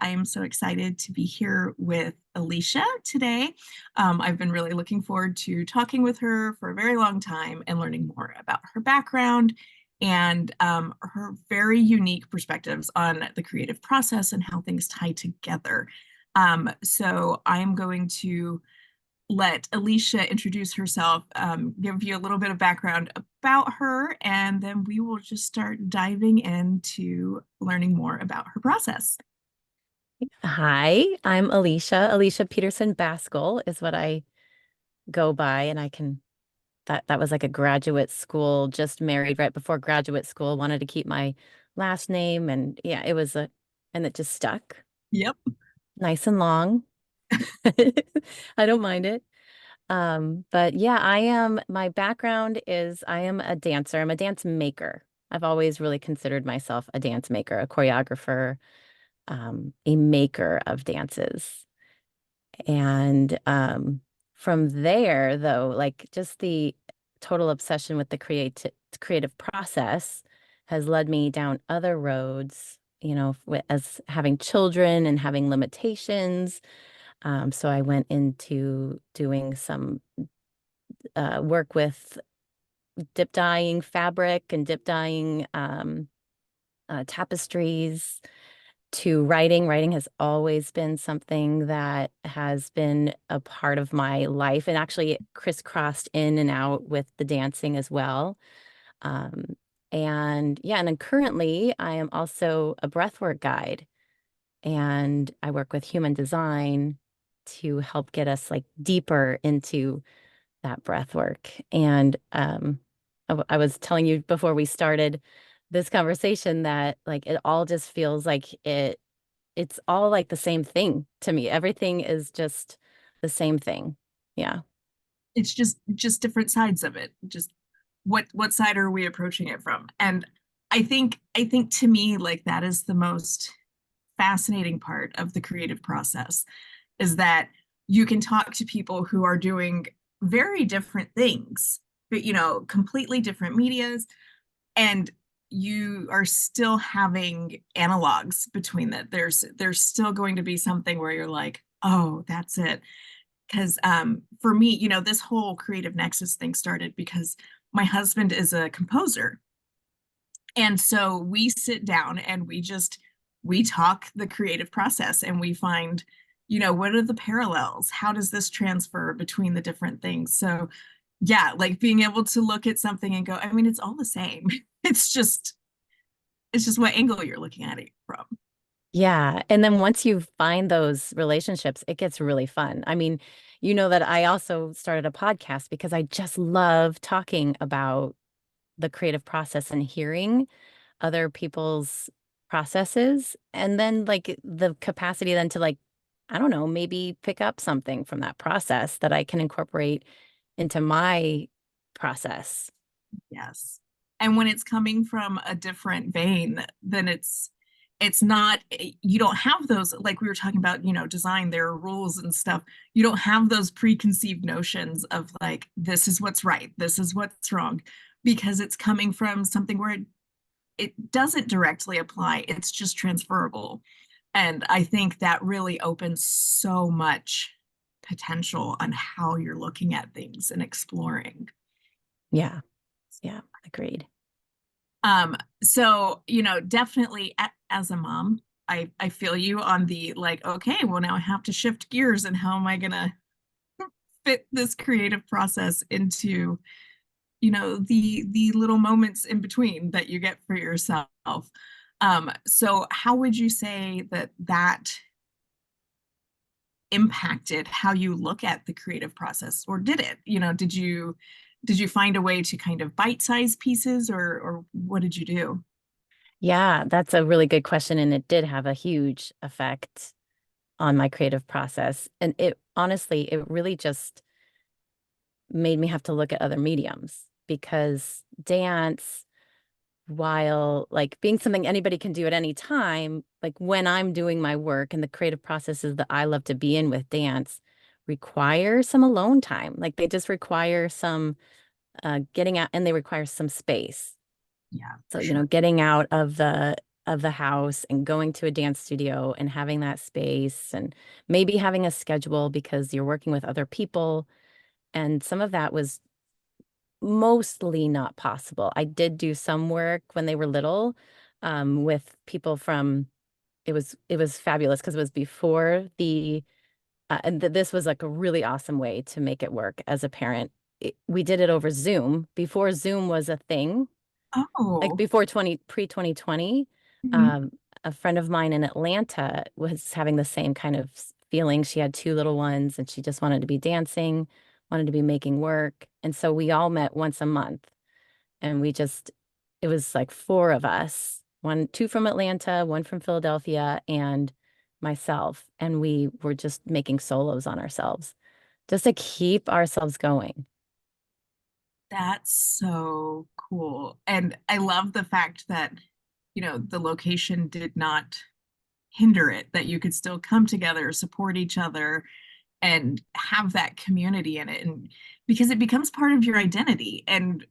I am so excited to be here with Alicia today. I've been really looking forward to talking with her for a very long time and learning more about her background and her very unique perspectives on the creative process and how things tie together. So I am going to let Alicia introduce herself, give you a little bit of background about her, and then we will just start diving into learning more about her process. Hi, I'm Alicia Peterson Baskel is what I go by, and that was like a graduate school, just married right before graduate school, wanted to keep my last name, and yeah, and it just stuck Yep. nice and long. I don't mind it. But yeah, my background is I am a dancer. I'm a dance maker. I've always really considered myself a dance maker, a choreographer, a maker of dances. And from there, though, like just the total obsession with the creative process has led me down other roads, as having children and having limitations. So I went into doing some work with dip dyeing fabric and dip dyeing tapestries to writing. Writing has always been something that has been a part of my life and actually it crisscrossed in and out with the dancing as well. Um, and yeah, and then currently I am also a breathwork guide and I work with human design to help get us like deeper into that breath work. And I was telling you before we started this conversation that like it all just feels like it's all like the same thing to me. Everything is just the same thing. Yeah. It's just different sides of it. Just what side are we approaching it from? And I think to me, like that is the most fascinating part of the creative process is that you can talk to people who are doing very different things, but completely different medias, and you are still having analogs between that. There's still going to be something where you're like, oh, that's it. Because for me, this whole Creative Nexus thing started because my husband is a composer. And so we sit down and we talk the creative process and we find, what are the parallels? How does this transfer between the different things? So yeah, like being able to look at something and go, I mean, it's all the same. It's just what angle you're looking at it from. Yeah. And then once you find those relationships, it gets really fun. I mean, you know that I also started a podcast because I just love talking about the creative process and hearing other people's processes. And then like the capacity then to like, I don't know, maybe pick up something from that process that I can incorporate into my process. Yes. And when it's coming from a different vein, then it's not, you don't have those, like we were talking about, design, there are rules and stuff. You don't have those preconceived notions of like, this is what's right, this is what's wrong, because it's coming from something where it doesn't directly apply, it's just transferable. And I think that really opens so much potential on how you're looking at things and exploring. Yeah. Yeah. Agreed. So, definitely as a mom, I feel you on the like, okay, well now I have to shift gears and how am I gonna fit this creative process into, the little moments in between that you get for yourself. So how would you say that impacted how you look at the creative process, or did it? Did you find a way to kind of bite-size pieces, or what did you do? Yeah, that's a really good question. And it did have a huge effect on my creative process. And it honestly, it really just made me have to look at other mediums because dance, while like being something anybody can do at any time, like when I'm doing my work and the creative processes that I love to be in with dance require some alone time. Like they just require some getting out and they require some space. Yeah, So, for sure. getting out of the of the house and going to a dance studio and having that space and maybe having a schedule because you're working with other people. And some of that was mostly not possible. I did do some work when they were little, with people from, it was fabulous because it was before the and this was like a really awesome way to make it work as a parent. We did it over Zoom before Zoom was a thing, like Oh. before pre-2020. Mhm. Um, a friend of mine in Atlanta was having the same kind of feeling. She had two little ones and she just wanted to be dancing, wanted to be making work. And so we all met once a month and it was like four of us, two from Atlanta, one from Philadelphia, and myself. And we were just making solos on ourselves just to keep ourselves going. That's so cool. And I love the fact that, the location did not hinder it, that you could still come together, support each other, and have that community in it. And because it becomes part of your identity. And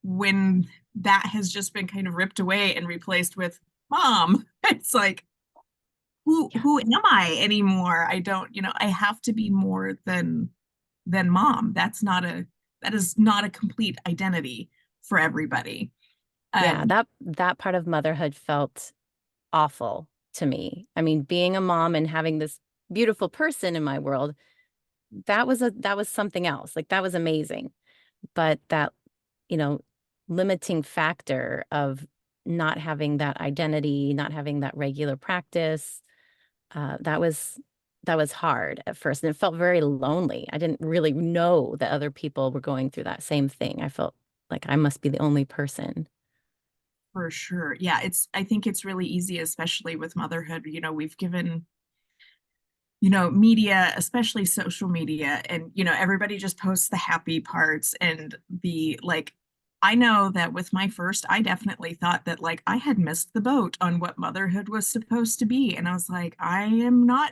when that has just been kind of ripped away and replaced with mom, it's like, Yeah. who am I anymore? I don't, I have to be more than mom. That is not a complete identity for everybody. Yeah, And that part of motherhood felt awful to me. I mean, being a mom and having this beautiful person in my world, that was something else. Like that was amazing. But that, you know, limiting factor of not having that identity, not having that regular practice, that was hard at first. And it felt very lonely. I didn't really know that other people were going through that same thing. I felt like I must be the only person. for sure, yeah, I think it's really easy, especially with motherhood. We've given media, especially social media, and everybody just posts the happy parts and the like. I know that with my first, I definitely thought that like I had missed the boat on what motherhood was supposed to be. And I was like,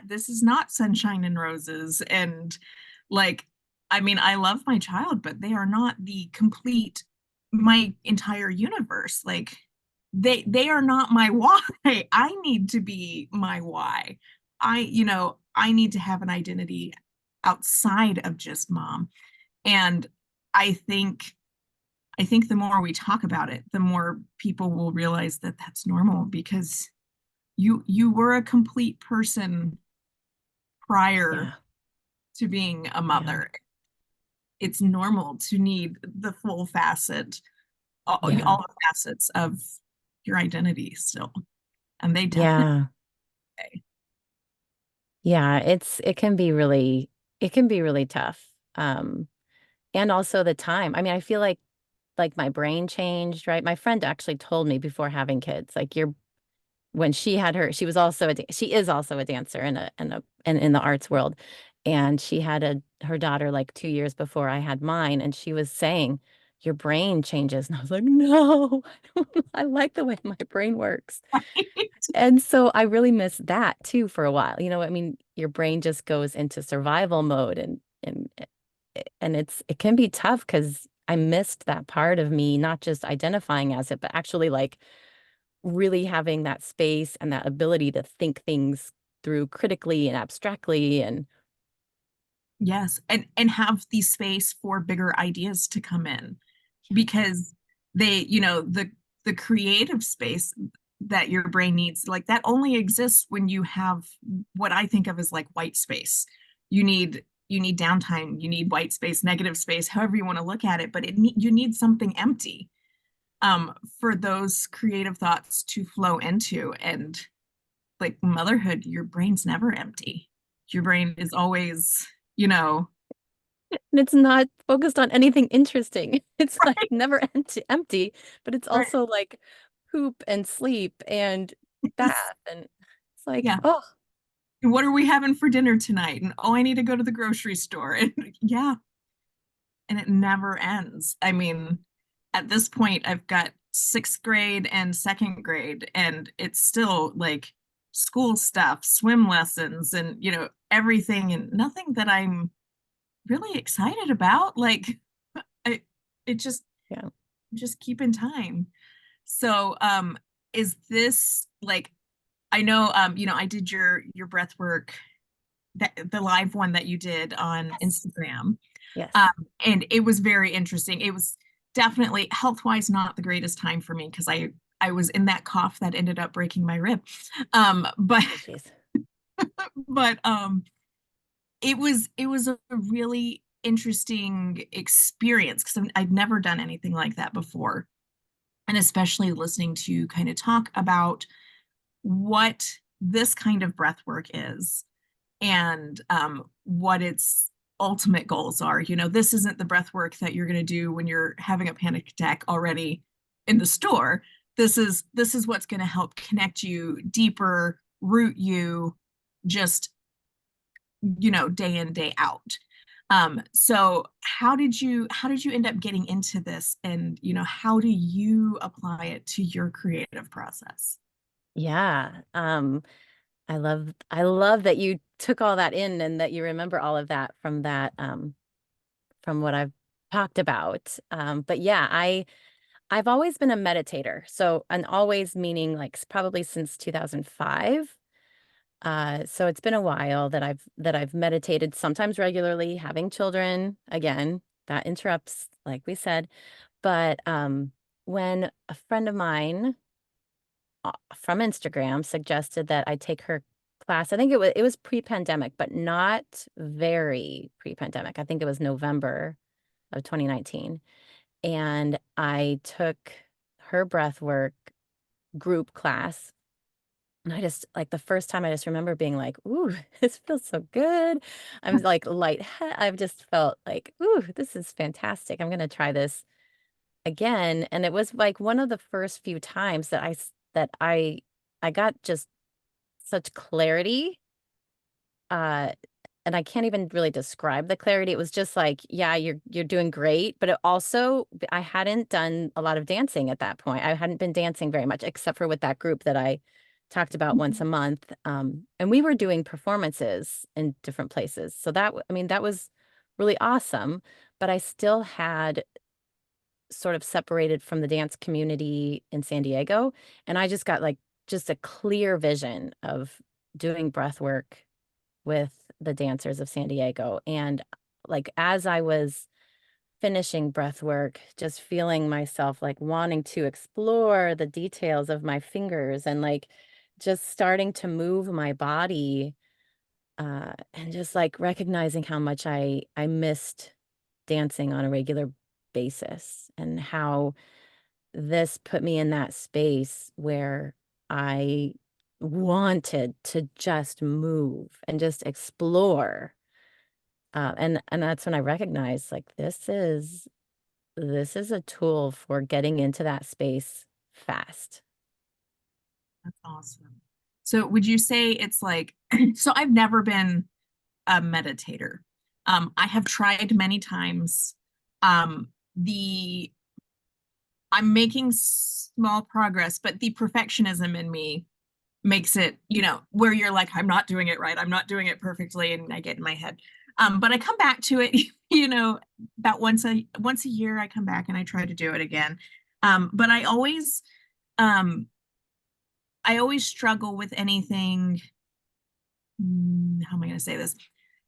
this is not sunshine and roses. And like, I mean, I love my child, but they are not the complete, my entire universe. Like they are not my why. I need to be my why. I need to have an identity outside of just mom. And I think I think the more we talk about it, the more people will realize that that's normal because you were a complete person prior Yeah. to being a Yeah. mother. It's normal to need the full facet, Yeah. all the facets of your identity still. And they definitely. Yeah. Yeah, it can be really tough. And also the time. I mean, I feel like my brain changed, right? My friend actually told me before having kids, like you're when she had her, she was also she is also a dancer and in the arts world. And she had her daughter like 2 years before I had mine, and she was saying, your brain changes. And I was like, no, I like the way my brain works. And so I really missed that too for a while. I mean, your brain just goes into survival mode and it can be tough because I missed that part of me, not just identifying as it, but actually like really having that space and that ability to think things through critically and abstractly. And Yes, and have the space for bigger ideas to come in because the creative space that your brain needs, like that only exists when you have what I think of as like white space. You need downtime, you need white space, negative space, however you want to look at it, but you need something empty for those creative thoughts to flow into. And like motherhood, your brain's never empty. Your brain is always, you know, it's not focused on anything interesting. It's like never empty, but it's right. also like poop and sleep and bath. And it's like, Yeah. oh, What are we having for dinner tonight? And oh, I need to go to the grocery store. And yeah, and it never ends. I mean, at this point, I've got sixth grade and second grade, and it's still like school stuff, swim lessons, and everything, and nothing that I'm really excited about. Like, I, it just yeah. keep in time. So, is this like, I know, I did your breath work, that the live one that you did on Yes. Instagram. Yes. Um, and it was very interesting. It was definitely health-wise not the greatest time for me because I was in that cough that ended up breaking my rib. But Oh, jeez. but it was a really interesting experience because I'd never done anything like that before. And especially listening to you kind of talk about what this kind of breath work is and what its ultimate goals are. This isn't the breath work that you're going to do when you're having a panic attack already in the store. This is what's going to help connect you deeper, root you, just day in, day out. So how did you end up getting into this, and how do you apply it to your creative process? Yeah. I love that you took all that in and that you remember all of that from what I've talked about. But yeah, I've always been a meditator. So, and always meaning like probably since 2005. So it's been a while that I've meditated, sometimes regularly, having children, again, that interrupts, like we said. But when a friend of mine from Instagram suggested that I take her class, I think it was pre-pandemic, but not very pre-pandemic. I think it was November of 2019. And I took her breathwork group class. And I just like the first time I just remember being like, ooh, this feels so good. I'm like I've just felt like, ooh, this is fantastic. I'm gonna try this again. And it was like one of the first few times that I got just such clarity. Uh and I can't even really describe the clarity. It was just like, yeah, you're doing great, but it also I hadn't done a lot of dancing at that point. I hadn't been dancing very much except for with that group that I talked about once a month. And we were doing performances in different places. So I mean, that was really awesome, but I still had sort of separated from the dance community in San Diego, and I just got like just a clear vision of doing breath work with the dancers of San Diego. And like as I was finishing breath work, just feeling myself like wanting to explore the details of my fingers and like just starting to move my body and just like recognizing how much I missed dancing on a regular basis and how this put me in that space where I wanted to just move and just explore. And that's when I recognized like this is a tool for getting into that space fast. That's awesome. So would you say it's like, so I've never been a meditator. I have tried many times. The I'm making small progress, but the perfectionism in me makes it, where you're like, I'm not doing it right. I'm not doing it perfectly. And I get in my head. But I come back to it, about once a year, I come back and I try to do it again. But I always struggle with anything. How am I going to say this?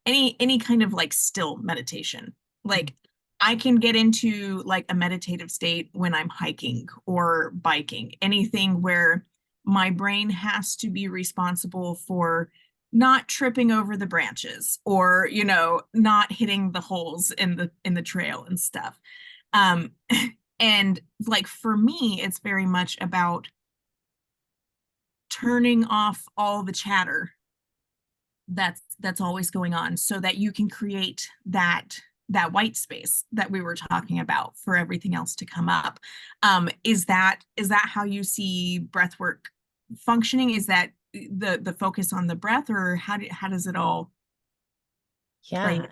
Any kind of like still meditation. Mm. Like I can get into like a meditative state when I'm hiking or biking, anything where my brain has to be responsible for not tripping over the branches or not hitting the holes in the trail and stuff. um and like for me it's very much about turning off all the chatter that's always going on so that you can create that white space that we were talking about for everything else to come up. Is that how you see breath work functioning? Is that the focus on the breath, or how does it all play? Yeah.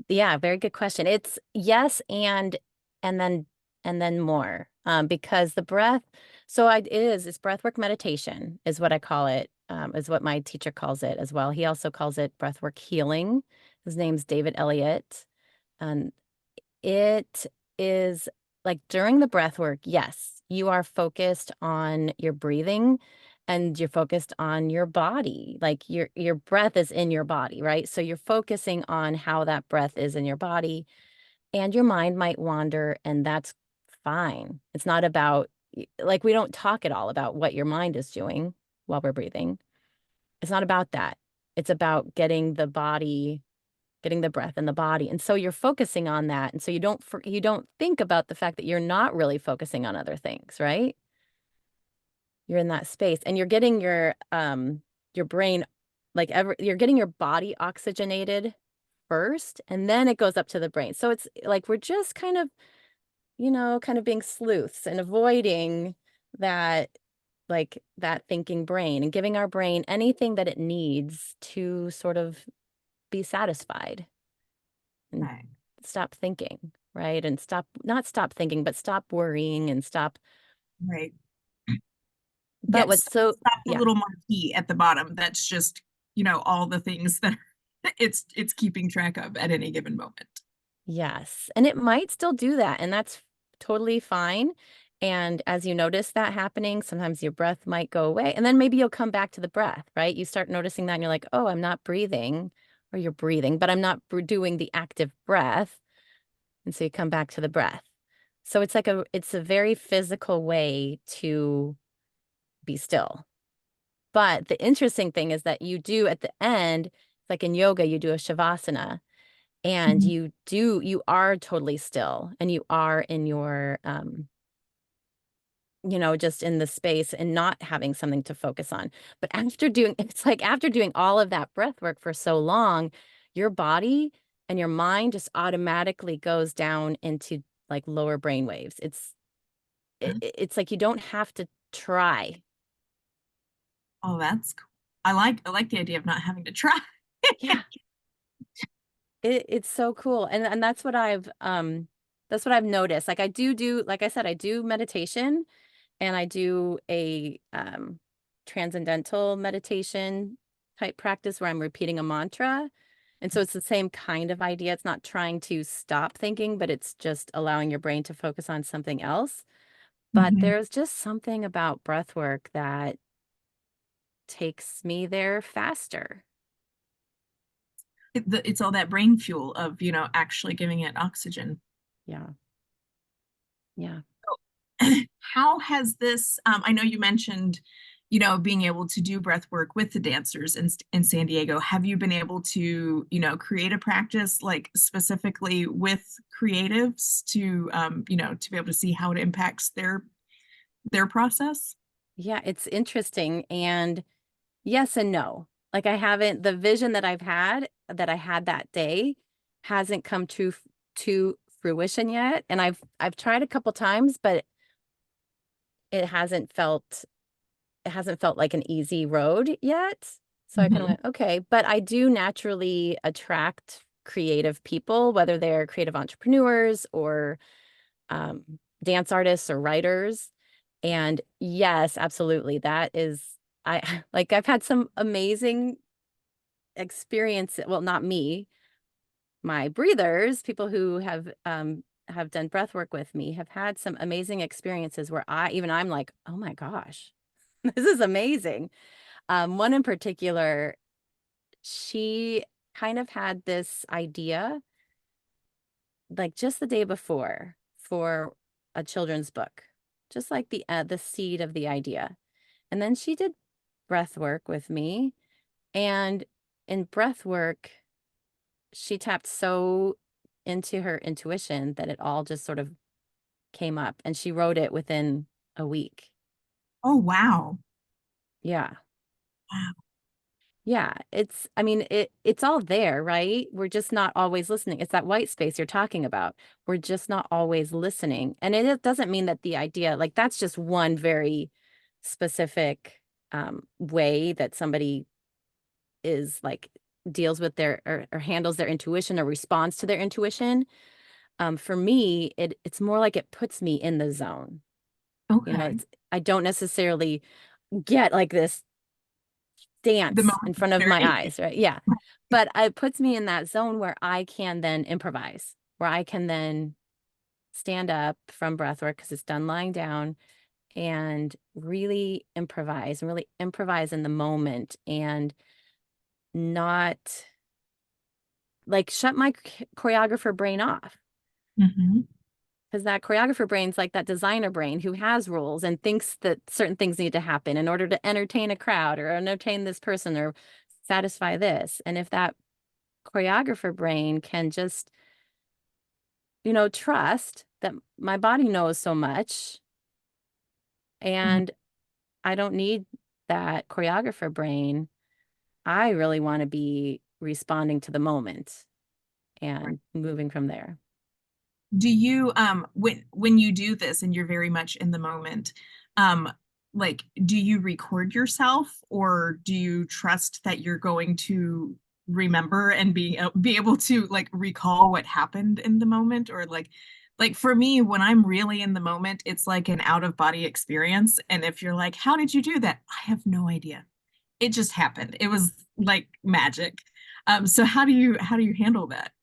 Yeah, very good question. It's yes and then and then more. Because the breath, so it's breathwork meditation is what I call it, is what my teacher calls it as well. He also calls it breathwork healing. His name's David Elliott. And it is like during the breath work, yes, you are focused on your breathing and you're focused on your body. Like your breath is in your body, right? So you're focusing on how that breath is in your body, and your mind might wander, and that's fine. It's not about, like, we don't talk at all about what your mind is doing while we're breathing. It's not about that. It's about getting the breath in the body. And so you're focusing on that. And so you don't think about the fact that you're not really focusing on other things, right? You're in that space and you're getting your brain, you're getting your body oxygenated first, and then it goes up to the brain. So it's like we're just kind of, kind of being sleuths and avoiding that, like that thinking brain, and giving our brain anything that it needs to sort of be satisfied and Right. stop thinking, right? And not stop thinking, but stop worrying and stop. Right. But what's so, Stop the yeah. little marquee at the bottom. That's just, all the things that it's keeping track of at any given moment. Yes. And it might still do that. And that's totally fine. And as you notice that happening, sometimes your breath might go away. And then maybe you'll come back to the breath, right? You start noticing that and you're like, oh, I'm not breathing, or you're breathing, but I'm not doing the active breath. And so you come back to the breath. So it's a very physical way to be still. But the interesting thing is that you do at the end, like in yoga, you do a shavasana, and Mhm. you are totally still, and you are in your just in the space and not having something to focus on. But it's like after doing all of that breath work for so long, your body and your mind just automatically goes down into like lower brain waves. It's like you don't have to try. Oh, that's cool. I like the idea of not having to try. Yeah. It's so cool. And that's what I've noticed. Like like I said, I do meditation, and I do a transcendental meditation type practice where I'm repeating a mantra. And so it's the same kind of idea. It's not trying to stop thinking, but it's just allowing your brain to focus on something else. But Mhm. there's just something about breath work that takes me there faster. It's all that brain fuel of, actually giving it oxygen. Yeah. Yeah. How has this, I know you mentioned, being able to do breath work with the dancers in San Diego. Have you been able to, create a practice like specifically with creatives to, to be able to see how it impacts their process? Yeah, it's interesting. And yes and no. Like I haven't, the vision that I had that day hasn't come to fruition yet. And I've tried a couple times, but it hasn't felt like an easy road yet. So I kind of Mhm. went, okay, but I do naturally attract creative people, whether they're creative entrepreneurs or um, dance artists or writers. And yes, absolutely. That is, like, I've had some amazing experience. Well, not me, my breathers, people who have done breath work with me have had some amazing experiences where I'm like, oh my gosh, this is amazing. One in particular, she kind of had this idea like just the day before for a children's book, just like the seed of the idea. And then she did breath work with me, and in breath work, she tapped so into her intuition that it all just sort of came up, and she wrote it within a week. Oh, wow. Yeah. Wow. Yeah, I mean, it's all there, right? We're just not always listening. It's that white space you're talking about. We're just not always listening. And it doesn't mean that the idea, like that's just one very specific way that somebody is like deals with or handles their intuition or responds to their intuition. For me, it's more like it puts me in the zone. Okay. It's I don't necessarily get like this The dance in moment front of there. my eyes, right? Yeah. But it puts me in that zone where I can then improvise, where I can then stand up from breathwork because it's done lying down and really improvise in the moment and not like shut my choreographer brain off. Mhm. Because that choreographer brain's like that designer brain who has rules and thinks that certain things need to happen in order to entertain a crowd or entertain this person or satisfy this. And if that choreographer brain can just, trust that my body knows so much Mhm. and I don't need that choreographer brain, I really want to be responding to the moment Right. and moving from there. Do you when you do this and you're very much in the moment, um like do you record yourself or do you trust that you're going to remember and be able to like recall what happened in the moment, or like for me when I'm really in the moment it's like an out of body experience, and if you're like how did you do that, I have no idea, it just happened, it was like magic. So how do you handle that?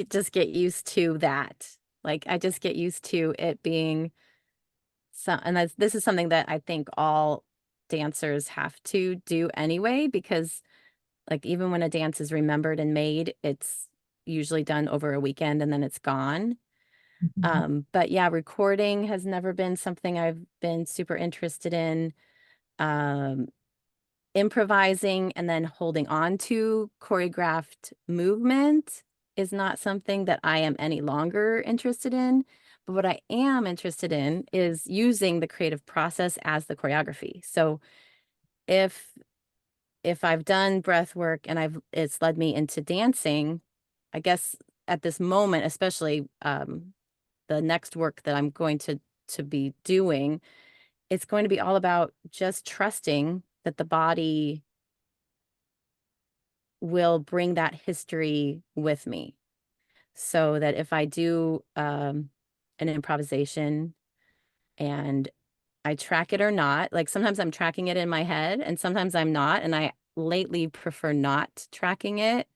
Just get used to that. Like I just get used to it being and this is something that I think all dancers have to do anyway, because like even when a dance is remembered and made, it's usually done over a weekend and then it's gone. Mhm. But yeah, recording has never been something I've been super interested in. Um, Improvising and then holding on to choreographed movement is not something that I am any longer interested in. But what I am interested in is using the creative process as the choreography. So if I've done breath work and it's led me into dancing, I guess at this moment, especially the next work that I'm going to be doing, it's going to be all about just trusting that the body will bring that history with me. So that if I do an improvisation and I track it or not, like sometimes I'm tracking it in my head and sometimes I'm not. And I lately prefer not tracking it.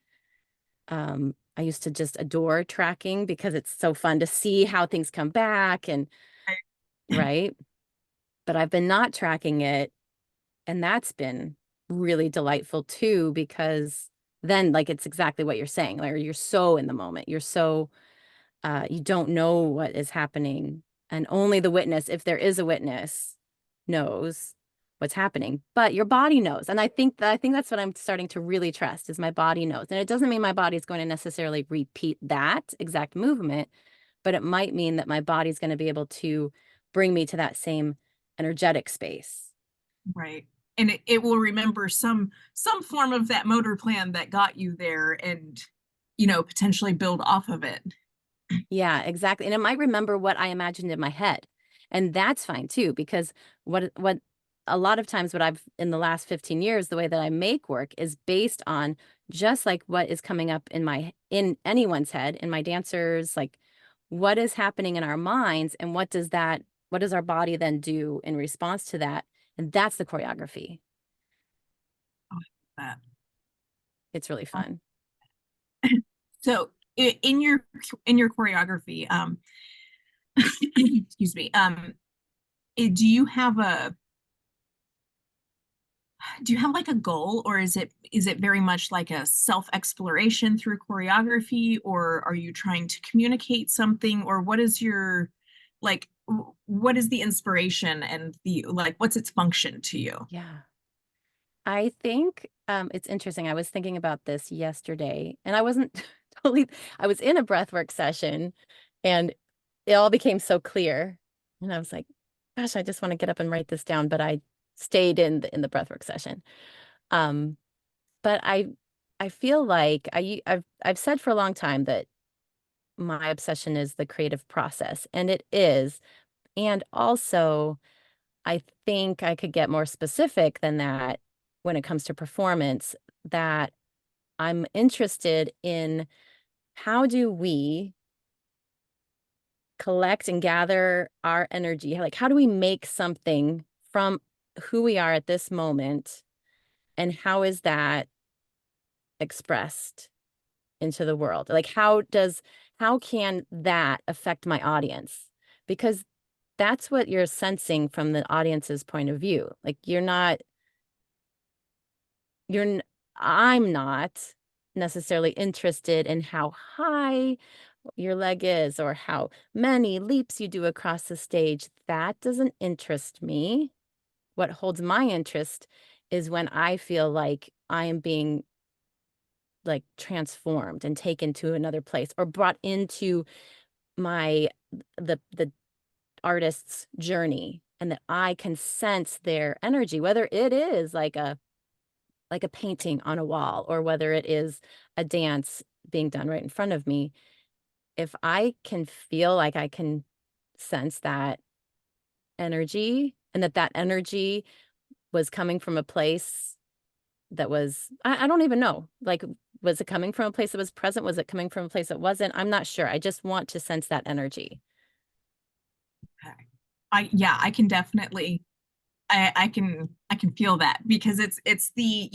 I used to just adore tracking because it's so fun to see how things come back and right. But I've been not tracking it. And that's been really delightful too, because then like it's exactly what you're saying. Like you're so in the moment. You're so you don't know what is happening. And only the witness, if there is a witness, knows what's happening. But your body knows. And I think that's what I'm starting to really trust is my body knows. And it doesn't mean my body is going to necessarily repeat that exact movement, but it might mean that my body's going to be able to bring me to that same energetic space. Right. And it will remember some form of that motor plan that got you there and potentially build off of it. Yeah, exactly. And it might remember what I imagined in my head. And that's fine too, because what a lot of times what I've in the last 15 years, the way that I make work is based on just like what is coming up in anyone's head, in my dancers, like what is happening in our minds and what does our body then do in response to that? And that's the choreography. Oh, that. It's really fun. So in your choreography, excuse me, do you have like a goal, or is it very much like a self-exploration through choreography, or are you trying to communicate something, or what is your what is the inspiration and the like what's its function to you? Yeah. I think it's interesting. I was thinking about this yesterday and I wasn't totally, I was in a breathwork session and it all became so clear. And I was like, gosh, I just want to get up and write this down. But I stayed in the breathwork session. Um, but I feel like I've said for a long time that my obsession is the creative process, and it is. And also, I think I could get more specific than that when it comes to performance, that I'm interested in how do we collect and gather our energy? Like, how do we make something from who we are at this moment? And how is that expressed? into the world? Like, how can that affect my audience? Because that's what you're sensing from the audience's point of view. Like, you're, n- I'm not necessarily interested in how high your leg is or how many leaps you do across the stage. That doesn't interest me. What holds my interest is when I feel like I am being like transformed and taken to another place or brought into my the artist's journey, and that I can sense their energy, whether it is like a painting on a wall or whether it is a dance being done right in front of me. If I can feel like I can sense that energy, and that energy was coming from a place that was, I don't even know, like, was it coming from a place that was present? Was it coming from a place that wasn't? I'm not sure. I just want to sense that energy. Okay. Yeah, I can definitely I can feel that because it's the,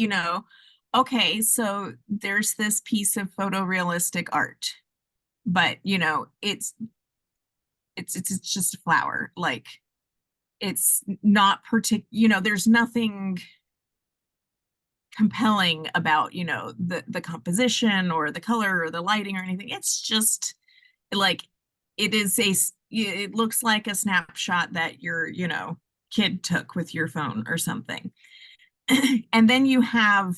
okay, so there's this piece of photorealistic art, but it's just a flower. Like it's not there's nothing compelling about, the composition or the color or the lighting or anything. It's just like it looks like a snapshot that your, kid took with your phone or something. And then you have,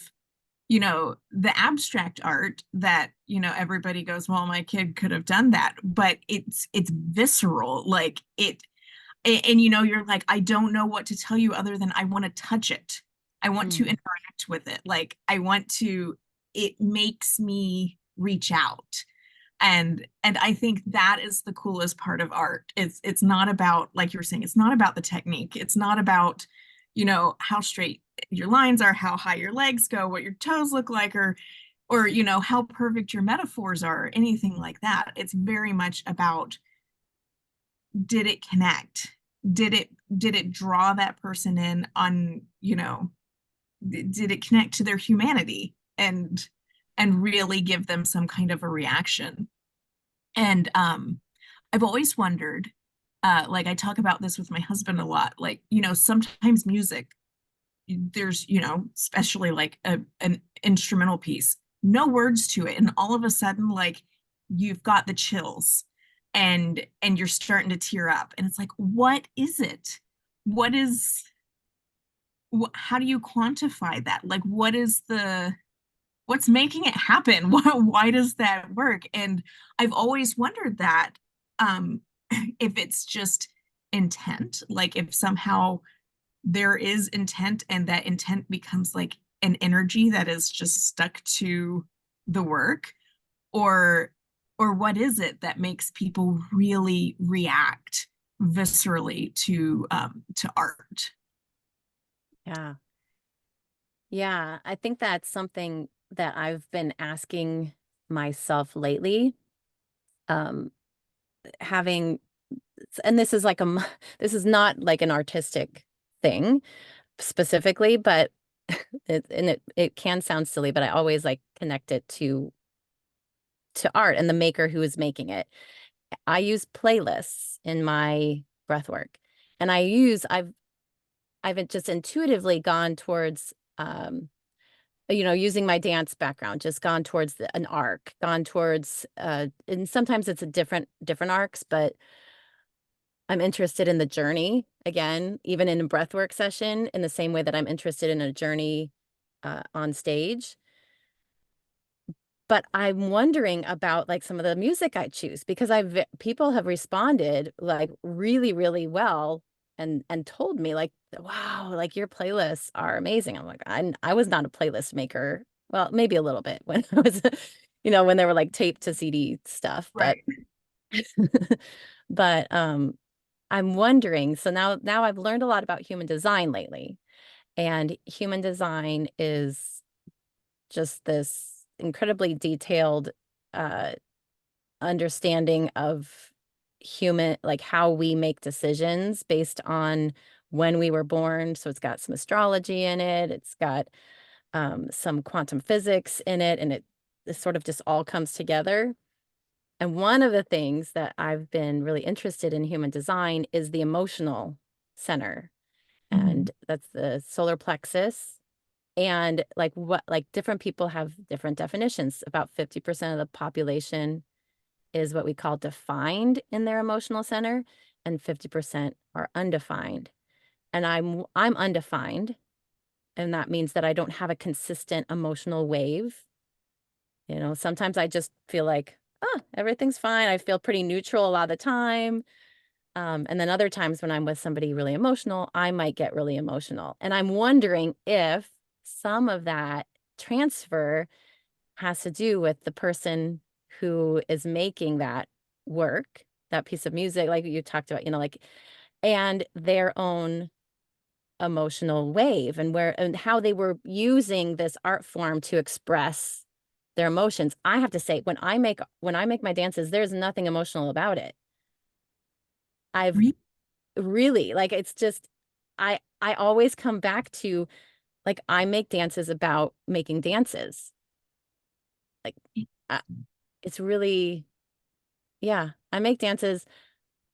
the abstract art that, everybody goes, well, my kid could have done that, but it's visceral, like and you're like, I don't know what to tell you other than I want to touch it. I want to Mm. interact with it. Like it makes me reach out. And I think that is the coolest part of art. It's not about, like you were saying, it's not about the technique. It's not about, how straight your lines are, how high your legs go, what your toes look like, or how perfect your metaphors are, anything like that. It's very much about, did it connect? Did it draw that person in on, did it connect to their humanity and really give them some kind of a reaction? And I've always wondered, like I talk about this with my husband a lot, like, sometimes music, there's, especially like an instrumental piece, no words to it. And all of a sudden, like you've got the chills and you're starting to tear up. And it's like, what is it? What is, how do you quantify that? Like, what's making it happen? Why does that work? And I've always wondered that, um, if it's just intent, like if somehow there is intent and that intent becomes like an energy that is just stuck to the work, or what is it that makes people really react viscerally to art? Yeah. Yeah. I think that's something that I've been asking myself lately. Um, having, and this is like this is not like an artistic thing specifically, but it can sound silly, but I always like connect it to art and the maker who is making it. I use playlists in my breathwork, and I've just intuitively gone towards using my dance background, just gone towards an arc, gone towards and sometimes it's a different arcs, but I'm interested in the journey again, even in a breathwork session, in the same way that I'm interested in a journey on stage. But I'm wondering about like some of the music I choose, because people have responded like really, really well and told me like, wow, like your playlists are amazing. I'm like, I was not a playlist maker. Well, maybe a little bit when I was, when they were like taped to CD stuff, but Right. but I'm wondering, so now I've learned a lot about human design lately, and human design is just this incredibly detailed uh understanding of human, like how we make decisions based on when we were born. So it's got some astrology in it, it's got some quantum physics in it, and this sort of just all comes together. And one of the things that I've been really interested in human design is the emotional center. Mhm. And that's the solar plexus. And like different people have different definitions. About 50% of the population is what we call defined in their emotional center, and 50% are undefined. And I'm undefined, and that means that I don't have a consistent emotional wave. You know, sometimes I just feel like, oh, everything's fine. I feel pretty neutral a lot of the time. And then other times when I'm with somebody really emotional, I might get really emotional. And I'm wondering if some of that transfer has to do with the person who is making that work, that piece of music, like you talked about, like, and their own emotional wave and where and how they were using this art form to express their emotions. I have to say, when I make my dances, there's nothing emotional about it. I've Re- really like it's just I always come back to like I make dances about making dances. Like uh, it's really yeah, I make dances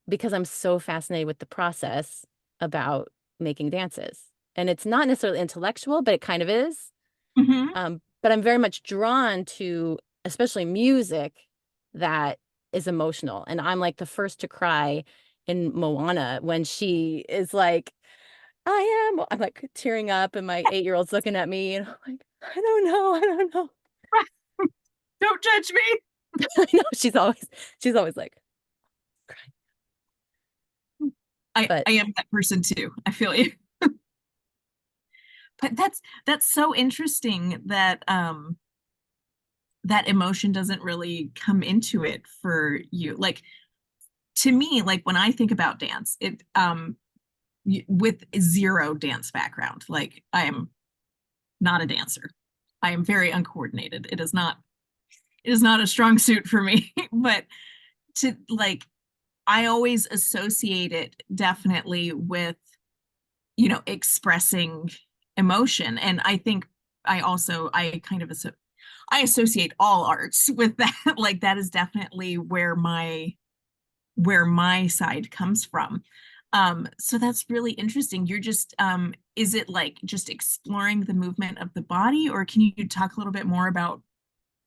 because I'm so fascinated with the process about making dances. And it's not necessarily intellectual, but it kind of is. Mhm. But I'm very much drawn to especially music that is emotional. And I'm like the first to cry in Moana when she is like, I'm like tearing up and my 8-year-old's looking at me and I'm like, I don't know, I don't know. Don't judge me. I know she's always like, but I am that person too. I feel you. But that's so interesting that that emotion doesn't really come into it for you. Like to me, like when I think about dance, it with zero dance background, like I am not a dancer. I am very uncoordinated. It is not a strong suit for me. But to like I always associate it definitely with, expressing emotion. And I think I kind of I associate all arts with that. Like that is definitely where my side comes from. So that's really interesting. You're just is it like just exploring the movement of the body, or can you talk a little bit more about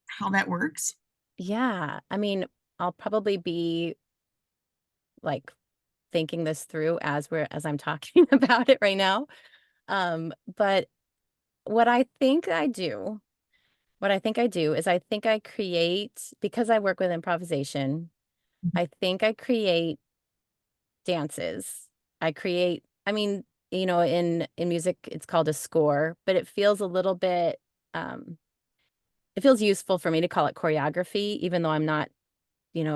how that works? yeah, I mean, I'll probably be like thinking this through as I'm talking about it right now. But what I think I do, what I think I do is I think I create because I work with improvisation, I think I create dances. I mean, in music it's called a score, but it feels a little bit it feels useful for me to call it choreography, even though I'm not,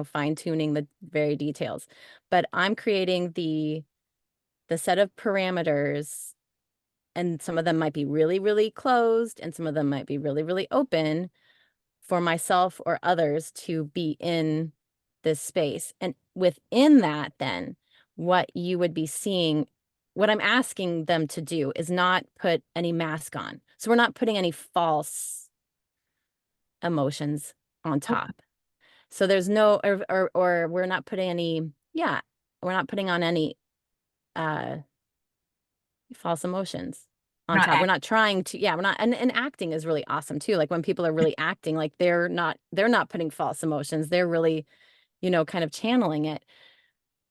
fine tuning the very details. But I'm creating the set of parameters, and some of them might be really, really closed, and some of them might be really, really open for myself or others to be in this space. And within that, then what you would be seeing, what I'm asking them to do is not put any mask on. So we're not putting any false emotions on Okay. top. So there's no, or we're not putting any, yeah, we're not putting on any uh false emotions on Not top. We're act not trying to, yeah, we're not, and acting is really awesome too. Like when people are really acting, like they're not putting false emotions. They're really, kind of channeling it,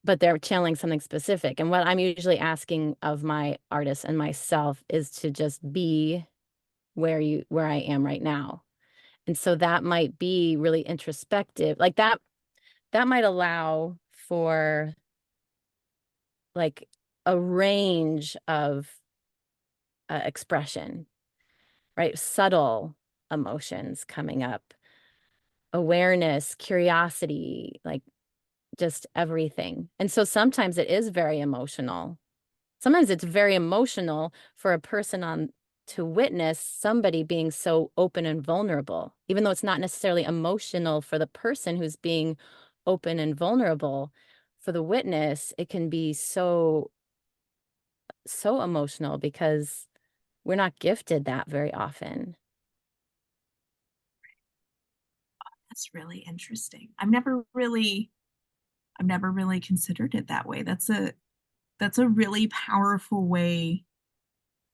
but they're channeling something specific. And what I'm usually asking of my artists and myself is to just be where I am right now. And so that might be really introspective. Like that might allow for like a range of expression, right? Subtle emotions coming up, awareness, curiosity, like just everything. And so sometimes it is very emotional. Sometimes it's very emotional for a person on to witness somebody being so open and vulnerable, even though it's not necessarily emotional for the person who's being open and vulnerable. For the witness, it can be so emotional because we're not gifted that very often. That's really interesting. I've never really considered it that way. That's a really powerful way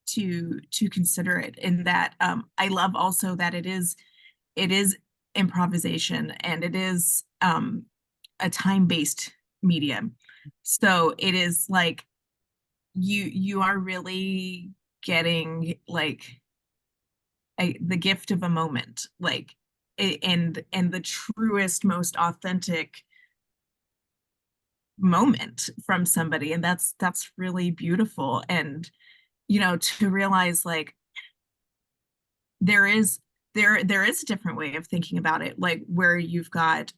to consider it. In that I love also that it is improvisation, and it is a time-based medium. So it is like you are really getting like the gift of a moment, like and the truest, most authentic moment from somebody, and that's really beautiful. And to realize like there is there is a different way of thinking about it, like where you've got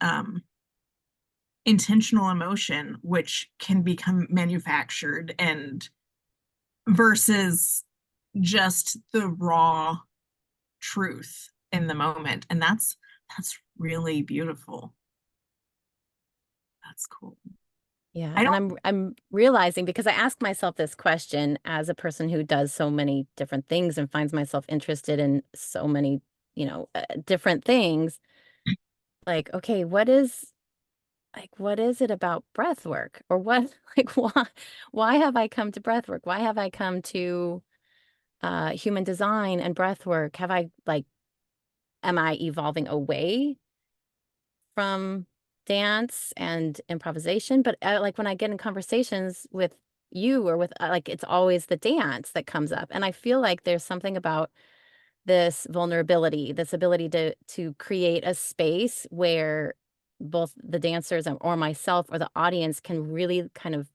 intentional emotion which can become manufactured, and versus just the raw truth in the moment. And that's really beautiful. That's cool. Yeah, I and don't I'm realizing, because I ask myself this question as a person who does so many different things and finds myself interested in so many, different things. Like, okay, what is it about breath work, or what like why have I come to breath work? Why have I come to human design and breath work? Have I like am I evolving away from dance and improvisation? But like when I get in conversations with you or with like it's always the dance that comes up, and I feel like there's something about this vulnerability, this ability to create a space where both the dancers or myself or the audience can really kind of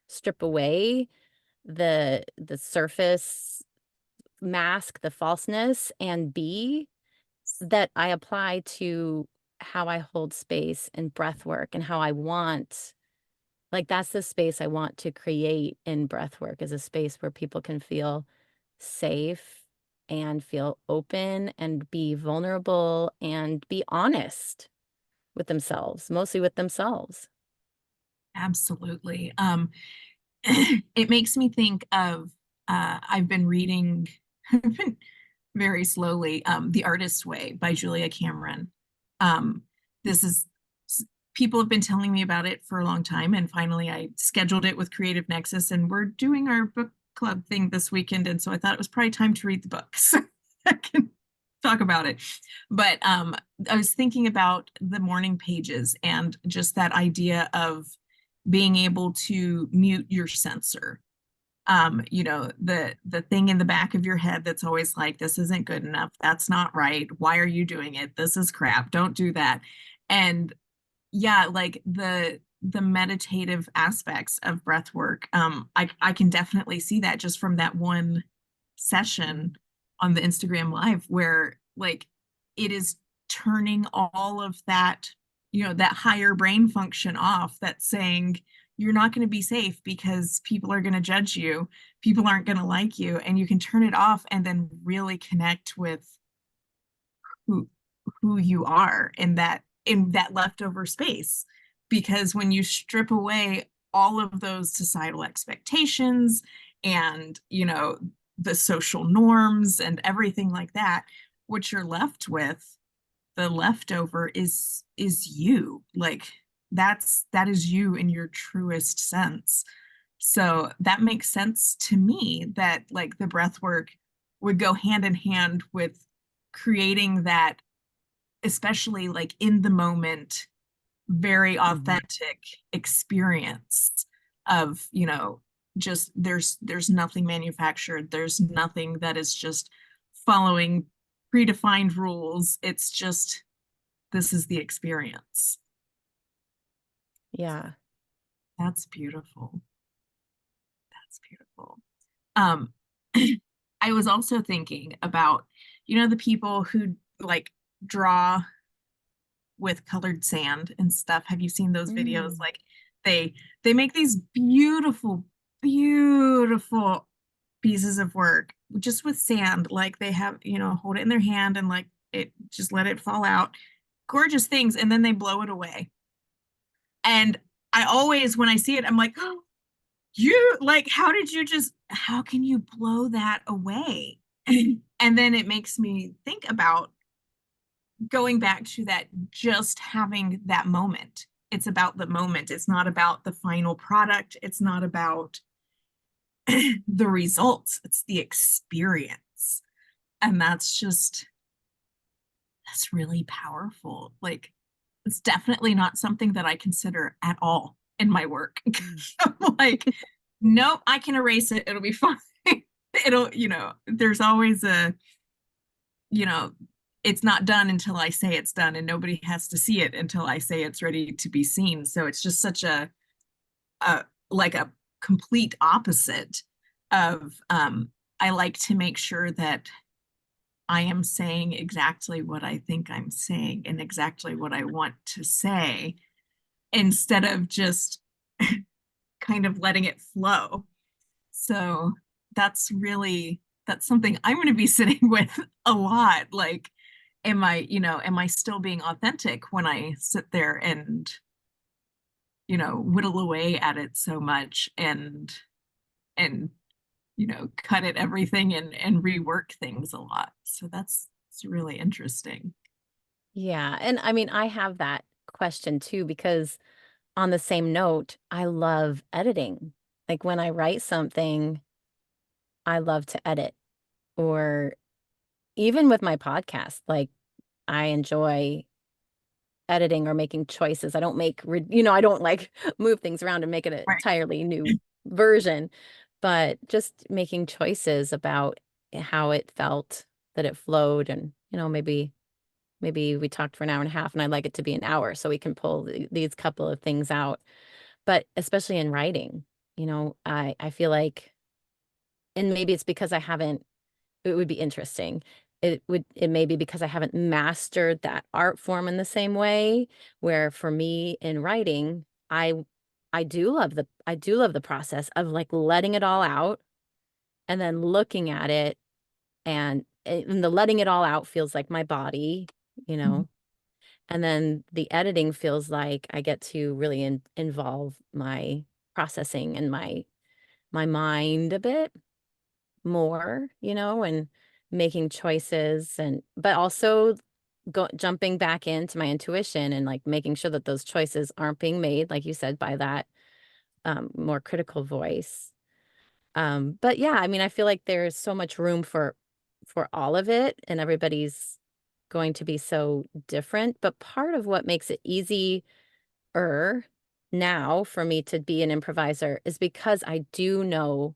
strip away the surface mask, the falseness, and be that I apply to how I hold space and breath work, and how I want, like, that's the space I want to create in breath work, is a space where people can feel safe and feel open and be vulnerable and be honest with themselves, mostly with themselves. absolutely. It makes me think of I've been reading I've been very slowly The Artist's Way by Julia Cameron. Um, this is people have been telling me about it for a long time, and finally I scheduled it with Creative Nexus, and we're doing our book club thing this weekend, and so I thought it was probably time to read the book so I can talk about it. But I was thinking about the morning pages and just that idea of being able to mute your sensor. The thing in the back of your head that's always like, this isn't good enough, that's not right, why are you doing it, this is crap, don't do that. And yeah, like the meditative aspects of breath work, I can definitely see that just from that one session on the Instagram live, where like it is turning all of that, that higher brain function off, that's saying you're not going to be safe because people are going to judge you, people aren't going to like you, and you can turn it off and then really connect with who you are in that leftover space. Because when you strip away all of those societal expectations and the social norms and everything like that, what you're left with, the leftover is you. Like that is you in your truest sense. So that makes sense to me, that like the breath work would go hand in hand with creating that, especially like in the moment, very authentic experience of, just there's nothing manufactured, there's nothing that is just following predefined rules. It's just, this is the experience. Yeah. That's beautiful. That's beautiful. Um, I was also thinking about, the people who like draw with colored sand and stuff. Have you seen those videos? Mm. Like they they make these beautiful, beautiful pieces of work just with sand. Like they have, hold it in their hand and like it just let it fall out. Gorgeous things, and then they blow it away. And I always, when I see it, I'm like, oh, you like, how can you blow that away? And then it makes me think about going back to that, just having that moment. It's about the moment. It's not about the final product. It's not about the results. It's the experience. And that's really powerful. Like, it's definitely not something that I consider at all in my work. I'm like, nope, I can erase it. It'll be fine. It'll, there's always you know, it's not done until I say it's done, and nobody has to see it until I say it's ready to be seen. So it's just such a like a complete opposite of I like to make sure that I am saying exactly what I think I'm saying and exactly what I want to say instead of just kind of letting it flow. So that's something I'm going to be sitting with a lot. Like, am I still being authentic when I sit there and, whittle away at it so much and cut at everything and rework things a lot. So it's really interesting. Yeah. And I mean, I have that question too, because on the same note, I love editing. Like when I write something, I love to edit. Or even with my podcast, like I enjoy editing or making choices. I don't make, I don't like move things around and make it an Right. entirely new version, but just making choices about how it felt, that it flowed. And, maybe we talked for an hour and a half and I'd like it to be an hour so we can pull these couple of things out. But especially in writing, I feel like, and maybe it's because it would be interesting. It may be because I haven't mastered that art form in the same way, where for me in writing, I do love the process of like letting it all out and then looking at it, and the letting it all out feels like my body, you Mhm. know, and then the editing feels like I get to really involve my processing and my mind a bit more, and making choices, but also jumping back into my intuition and like making sure that those choices aren't being made, like you said, by that more critical voice. But yeah, I mean, I feel like there's so much room for all of it, and everybody's going to be so different. But part of what makes it easier now for me to be an improviser is because I do know,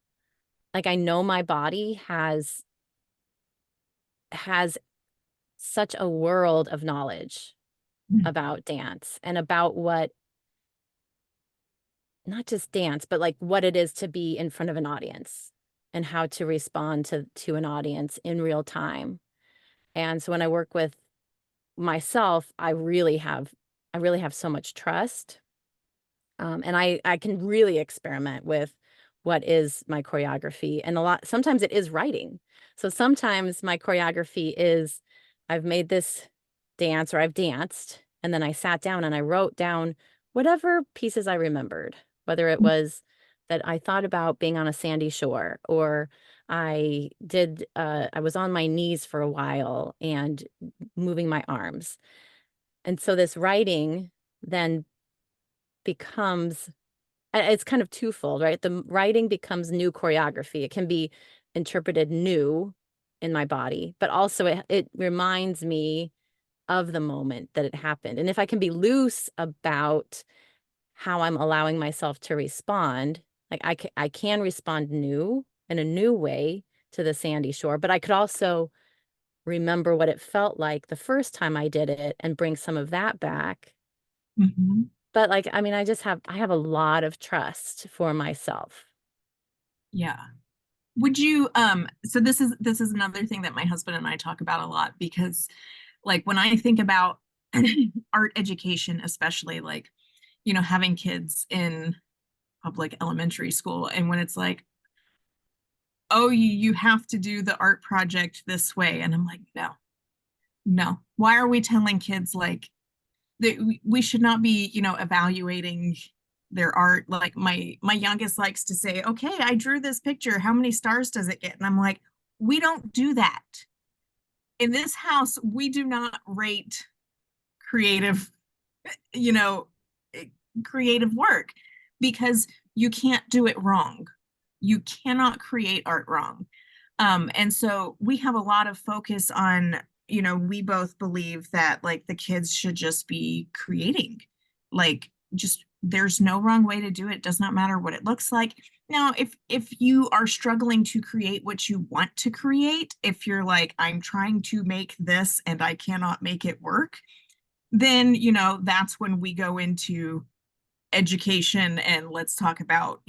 like I know my body has such a world of knowledge Mhm. about dance and about what, not just dance, but like what it is to be in front of an audience and how to respond to an audience in real time. And so when I work with myself, I really have so much trust. And I can really experiment with what is my choreography. And sometimes it is writing. So sometimes my choreography is I've made this dance or I've danced, and then I sat down and I wrote down whatever pieces I remembered, whether it was that I thought about being on a sandy shore, or I was on my knees for a while and moving my arms. And so this writing then becomes, it's kind of twofold, right? The writing becomes new choreography. It can be interpreted new in my body, but also it reminds me of the moment that it happened. And if I can be loose about how I'm allowing myself to respond, like I can respond new in a new way to the sandy shore, but I could also remember what it felt like the first time I did it and bring some of that back. Mhm. But like, I mean, I have a lot of trust for myself. Yeah. Would you so this is another thing that my husband and I talk about a lot, because like when I think about art education, especially like, having kids in public elementary school, and when it's like, oh, you have to do the art project this way. And I'm like, no, no. Why are we telling kids like that we should not be, evaluating their art? Like my youngest likes to say, okay, I drew this picture. How many stars does it get? And I'm like, we don't do that. in this house, we do not rate creative, you know, eh, creative work because you can't do it wrong. You cannot create art wrong. And so we have a lot of focus on, we both believe that like the kids should just be creating. Like just there's no wrong way to do it. It does not matter what it looks like. Now, if you are struggling to create what you want to create, if you're like, I'm trying to make this and I cannot make it work, then, that's when we go into education and let's talk about,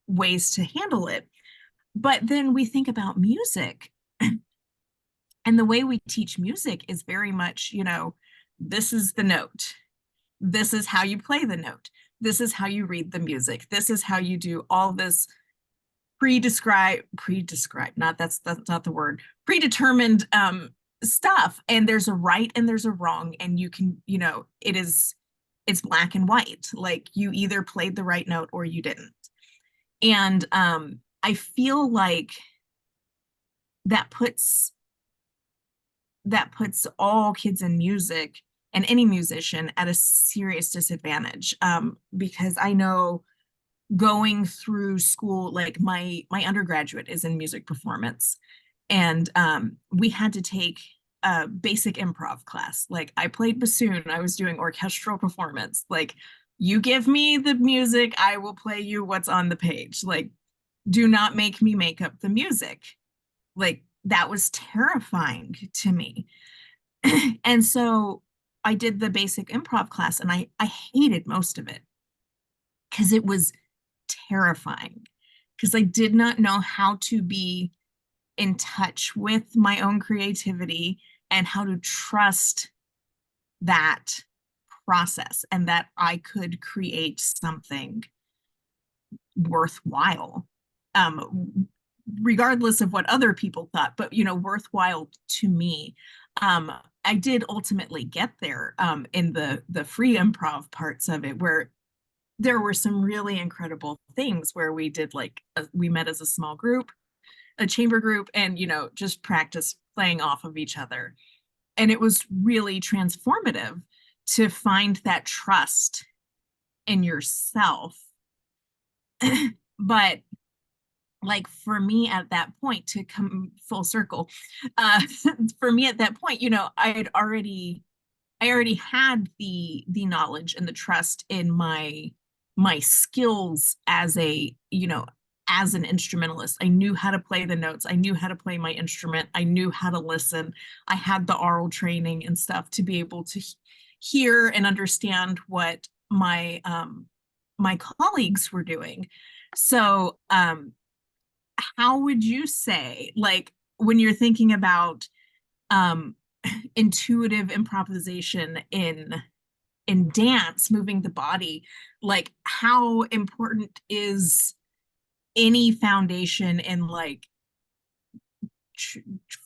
ways to handle it. But then we think about music, and the way we teach music is very much, this is the note. This is how you play the note. This is how you read the music. This is how you do all this pre-described, that's not the word, predetermined stuff. And there's a right and there's a wrong. And you can, it's black and white. Like you either played the right note or you didn't. And I feel like that puts all kids in music and any musician at a serious disadvantage, because I know going through school, like my undergraduate is in music performance, and we had to take a basic improv class. Like I played bassoon, I was doing orchestral performance. Like you give me the music, I will play you what's on the page. Like do not make me make up the music. Like that was terrifying to me. And so I did the basic improv class and I hated most of it because it was terrifying, because I did not know how to be in touch with my own creativity and how to trust that process and that I could create something worthwhile, regardless of what other people thought, but worthwhile to me. I did ultimately get there in the free improv parts of it, where there were some really incredible things where we did we met as a small group, a chamber group, and just practice playing off of each other. And it was really transformative to find that trust in yourself. But like for me at that point, to come full circle, for me at that point, I already had the knowledge and the trust in my skills as as an instrumentalist. I knew how to play the notes. I knew how to play my instrument. I knew how to listen. I had the oral training and stuff to be able to hear and understand what my colleagues were doing. So how would you say, like, when you're thinking about intuitive improvisation in dance, moving the body, like how important is any foundation in like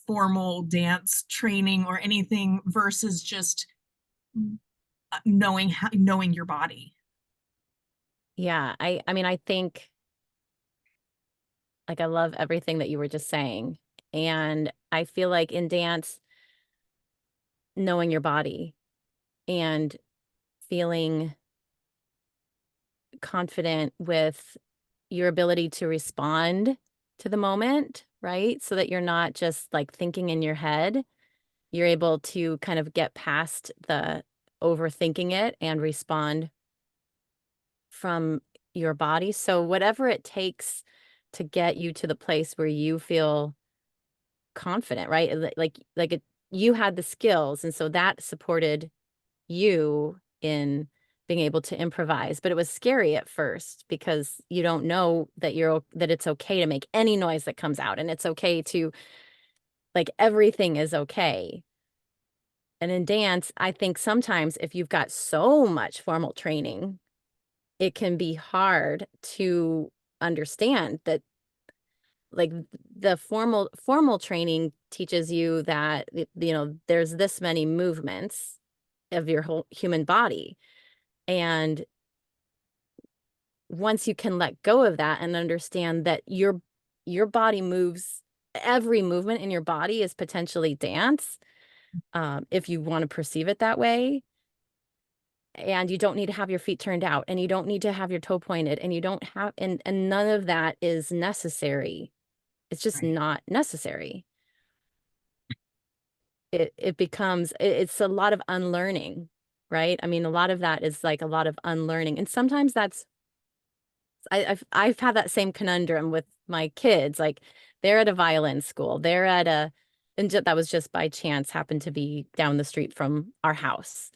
formal dance training or anything versus just knowing your body? Yeah, I mean, I think like I love everything that you were just saying. And I feel like in dance, knowing your body and feeling confident with your ability to respond to the moment, right? So that you're not just like thinking in your head. You're able to kind of get past the overthinking it and respond from your body. So whatever it takes to get you to the place where you feel confident, right? You had the skills, and so that supported you in being able to improvise. But it was scary at first because you don't know that it's okay to make any noise that comes out, and it's okay to, like, everything is okay. And in dance, I think sometimes if you've got so much formal training, it can be hard to understand that, like, the formal training teaches you that, there's this many movements of your whole human body. And once you can let go of that and understand that your body moves, every movement in your body is potentially dance, if you want to perceive it that way. And you don't need to have your feet turned out, and you don't need to have your toe pointed, and you don't have, and none of that is necessary. It's just Right. not necessary. It becomes, it's a lot of unlearning, right? I mean, a lot of that is like a lot of unlearning. And sometimes that's, I've had that same conundrum with my kids. Like, they're at a violin school. They're at a, and that was just by chance, happened to be down the street from our house.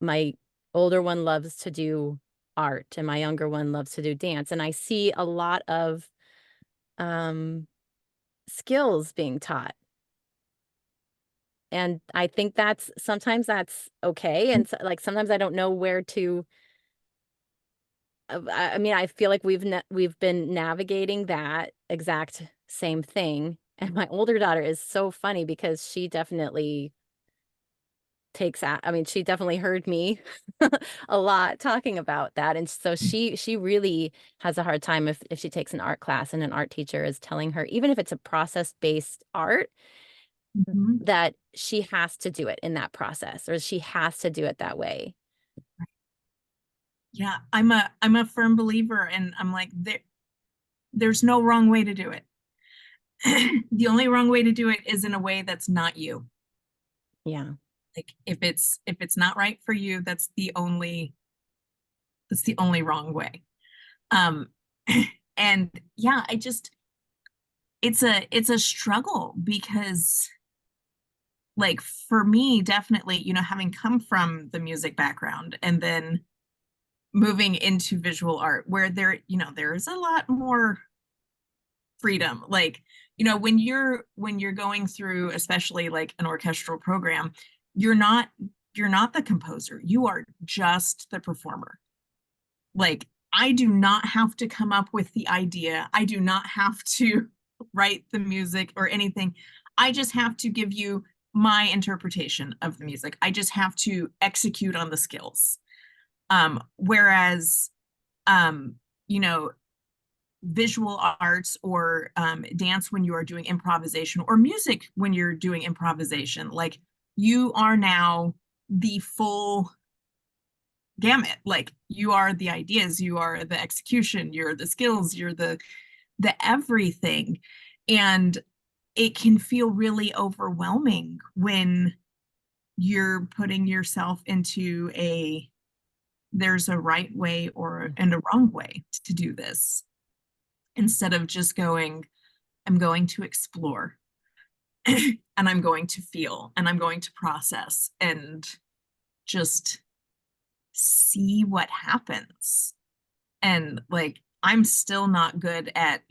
My older one loves to do art, and my younger one loves to do dance. And I see a lot of um, skills being taught. And I think sometimes that's okay. And so, like, sometimes I don't know where to, I mean, I feel like we've been navigating that exact same thing. And my older daughter is so funny because she definitely I mean, she definitely heard me a lot talking about that. And so she really has a hard time if she takes an art class and an art teacher is telling her, even if it's a process-based art, Mhm. that she has to do it in that process, or she has to do it that way. Yeah, I'm a firm believer, and I'm like, there's no wrong way to do it. The only wrong way to do it is in a way that's not you. Yeah. Like, if it's not right for you, that's the only wrong way. Um and yeah, it's a struggle because, like, for me, definitely, having come from the music background and then moving into visual art, where there is a lot more freedom. Like, when you're going through, especially like an orchestral program, you're not you're not the composer, you are just the performer. Like, I do not have to come up with the idea, I do not have to write the music or anything. I just have to give you my interpretation of the music, I just have to execute on the skills. Whereas, um you know visual arts, or dance, when you are doing improvisation, or music when you're doing improvisation, like, you are now the full gamut. Like, you are the ideas, you are the execution, you're the skills, you're the everything. And it can feel really overwhelming when you're putting yourself into there's a right way or and a wrong way to do this, instead of just going, I'm going to explore, and I'm going to feel, and I'm going to process, and just see what happens. And, like, I'm still not good at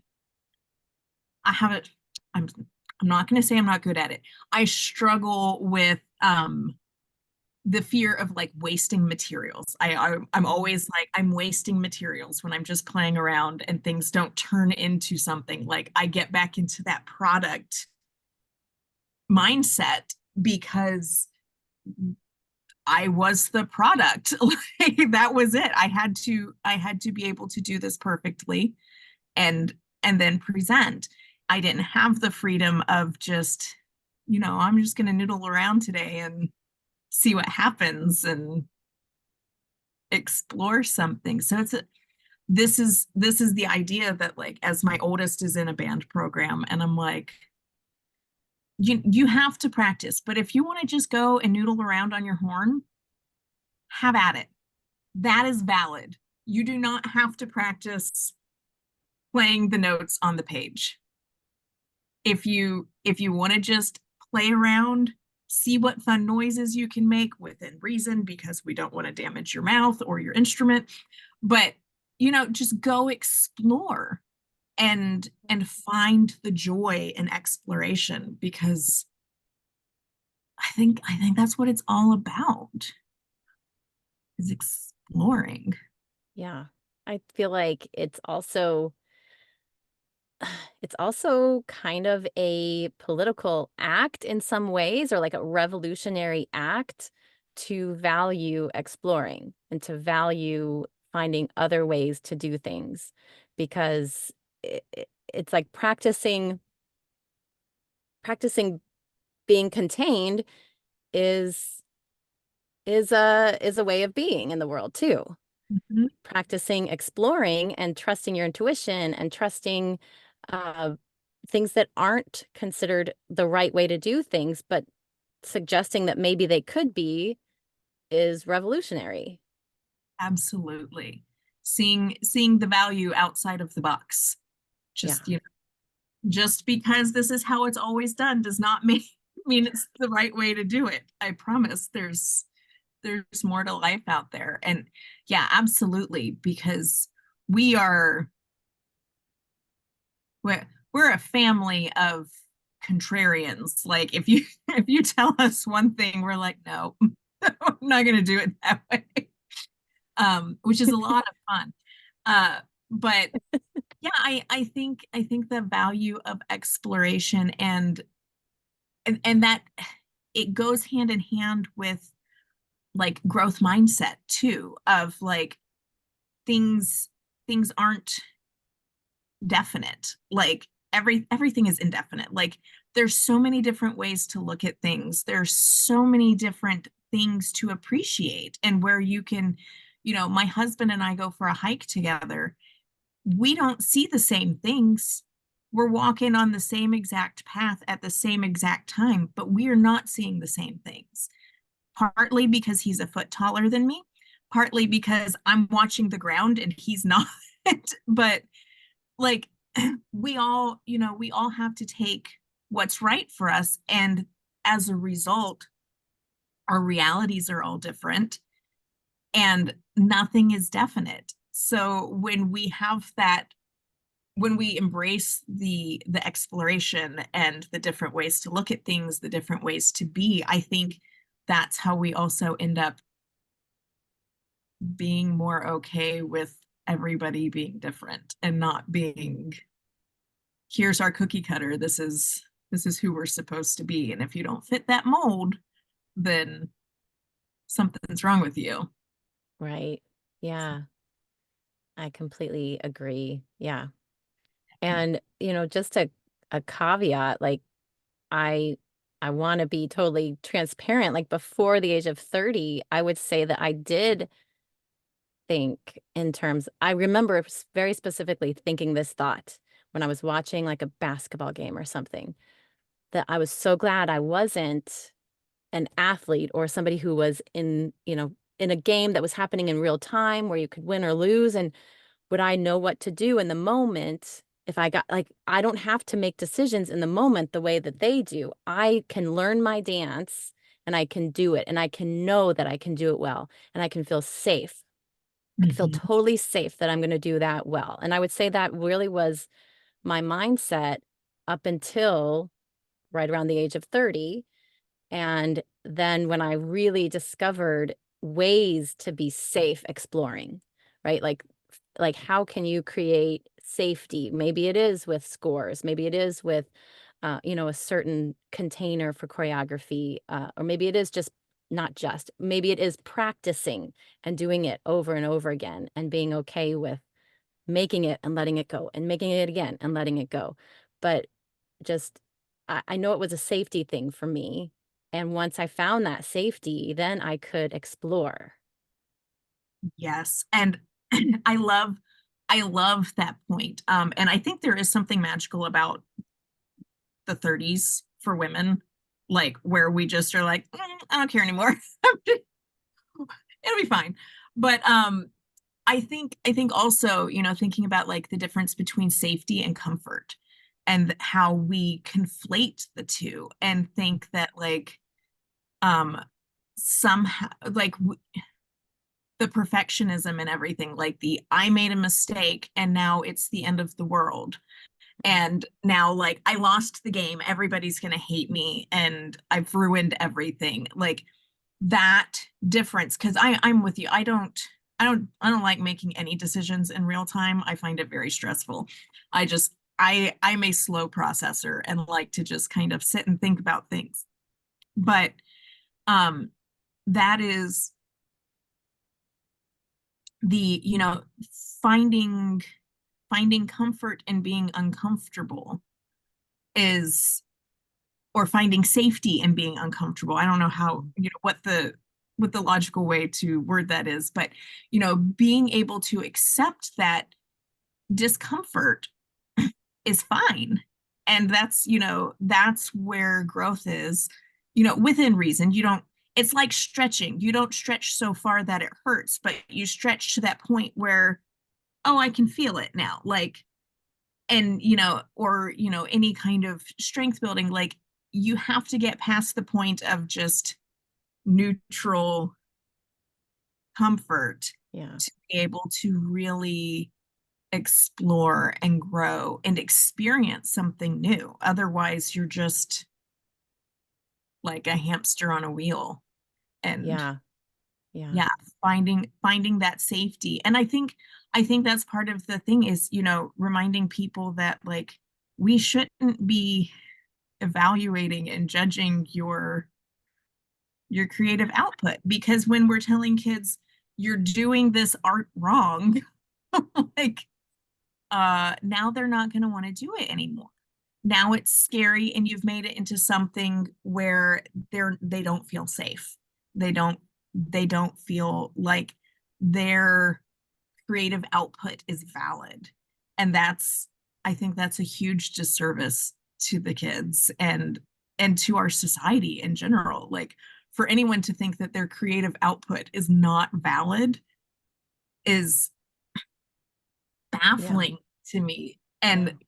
I haven't I'm not going to say I'm not good at it. I struggle with the fear of, like, wasting materials. I'm always like, I'm wasting materials when I'm just playing around and things don't turn into something. Like, I get back into that product mindset because I was the product. Like, that was it. I had to be able to do this perfectly, and then present. I didn't have the freedom of just, I'm just going to noodle around today and see what happens and explore something. So this is the idea that, like, as my oldest is in a band program, and I'm like, you have to practice, but if you want to just go and noodle around on your horn, have at it. That is valid. You do not have to practice playing the notes on the page. If you want to just play around, see what fun noises you can make within reason, because we don't want to damage your mouth or your instrument, but, just go explore and find the joy in exploration, because I think that's what it's all about, is exploring. Yeah. I feel like it's also kind of a political act in some ways, or like a revolutionary act, to value exploring and to value finding other ways to do things, because it's like practicing being contained is is a way of being in the world too. Mhm. Practicing exploring and trusting your intuition and trusting uh, things that aren't considered the right way to do things, but suggesting that maybe they could be is revolutionary. Absolutely. Seeing the value outside of the box. Yeah, Just, just because this is how it's always done does not mean it's the right way to do it. I promise there's more to life out there. And yeah, absolutely, because we are we're a family of contrarians. Like if you if you tell us one thing, we're like, no, I'm not gonna do it that way. Which is a lot of fun. But yeah, I think the value of exploration and that it goes hand in hand with like growth mindset too, of like things things aren't definite. Like everything is indefinite. Like there's so many different ways to look at things. There's so many different things to appreciate, and where you can, my husband and I go for a hike together. We don't see the same things. We're walking on the same exact path at the same exact time, but we are not seeing the same things. Partly because he's a foot taller than me, partly because I'm watching the ground and he's not. But like we all have to take what's right for us, and as a result our realities are all different and nothing is definite. So when we embrace the exploration and the different ways to look at things, the different ways to be, I think that's how we also end up being more okay with everybody being different and not being, here's our cookie cutter, this is who we're supposed to be, and if you don't fit that mold, then something's wrong with you. right. Yeah, I completely agree. Yeah. And, just a caveat, like I I want to be totally transparent. Like before the age of 30, I would say that I did think in terms, I remember very specifically thinking this thought when I was watching like a basketball game or something, that I was so glad I wasn't an athlete or somebody who was in a game that was happening in real time where you could win or lose. And would I know what to do in the moment if I got like, I don't have to make decisions in the moment the way that they do. I can learn my dance and I can do it and I can know that I can do it well and I can feel safe. I feel Mhm. totally safe that I'm going to do that well. And I would say that really was my mindset up until right around the age of 30. And then when I really discovered ways to be safe exploring, right? Like how can you create safety? Maybe it is with scores, maybe it is with a certain container for choreography, or maybe it is just not just, maybe it is practicing and doing it over and over again and being okay with making it and letting it go and making it again and letting it go. But just, I know it was a safety thing for me. And once I found that safety, then I could explore. Yes. And I love I love that point. And I think there is something magical about the 30s for women, like where we just are like, I don't care anymore. It'll be fine. But I think also, thinking about like the difference between safety and comfort and how we conflate the two and think that like um somehow like the perfectionism and everything, like the I made a mistake and now it's the end of the world. And now like I lost the game, everybody's gonna hate me and I've ruined everything. Like that difference, because I'm with you. I don't like making any decisions in real time. I find it very stressful. I'm a slow processor and like to just kind of sit and think about things. But um that is the, finding finding comfort in being uncomfortable is or finding safety in being uncomfortable. I don't know how, what the logical way to word that is, but being able to accept that discomfort is fine. And that's where growth is, within reason. It's like stretching. You don't stretch so far that it hurts, but you stretch to that point where, oh, I can feel it now. Like, and, or, any kind of strength building, like you have to get past the point of just neutral comfort Yeah. to be able to really explore and grow and experience something new. Otherwise, you're just like a hamster on a wheel. And Yeah. Yeah. yeah, finding that safety. And I think that's part of the thing is, reminding people that like we shouldn't be evaluating and judging your creative output, because when we're telling kids you're doing this art wrong, like now they're not going to want to do it anymore. Now it's scary and you've made it into something where they don't feel safe. They don't feel like their creative output is valid. And I think that's a huge disservice to the kids and to our society in general. Like for anyone to think that their creative output is not valid is Yeah. baffling to me. Yeah. And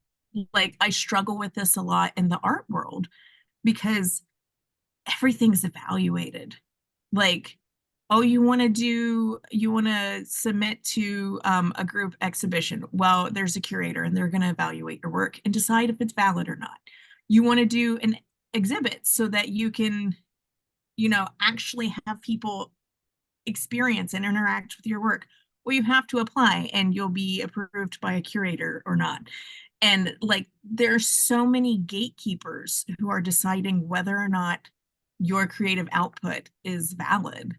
like I struggle with this a lot in the art world because everything's evaluated. Like, oh, you want to submit to a group exhibition. Well, there's a curator and they're going to evaluate your work and decide if it's valid or not. You want to do an exhibit so that you can, actually have people experience and interact with your work. Well, you have to apply and you'll be approved by a curator or not. And like there's so many gatekeepers who are deciding whether or not your creative output is valid.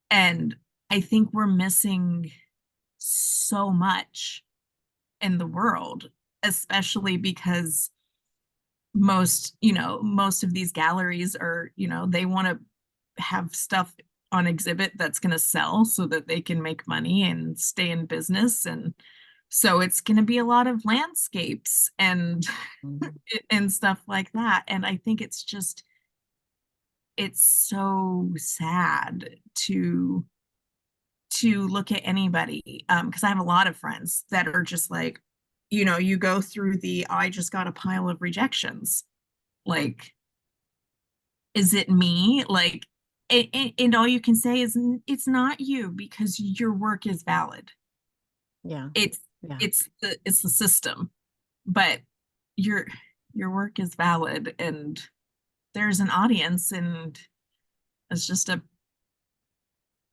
And I think we're missing so much in the world, especially because most of these galleries are, they want to have stuff on exhibit that's going to sell so that they can make money and stay in business. And so it's going to be a lot of landscapes and Mhm. and stuff like that. And I think it's so sad to look at anybody, because I have a lot of friends that are just like, you go through I just got a pile of rejections. Like, is it me? Like, and all you can say is it's not you because your work is valid. Yeah. It's Yeah. it's the system, but your your work is valid and there's an audience, and it's just I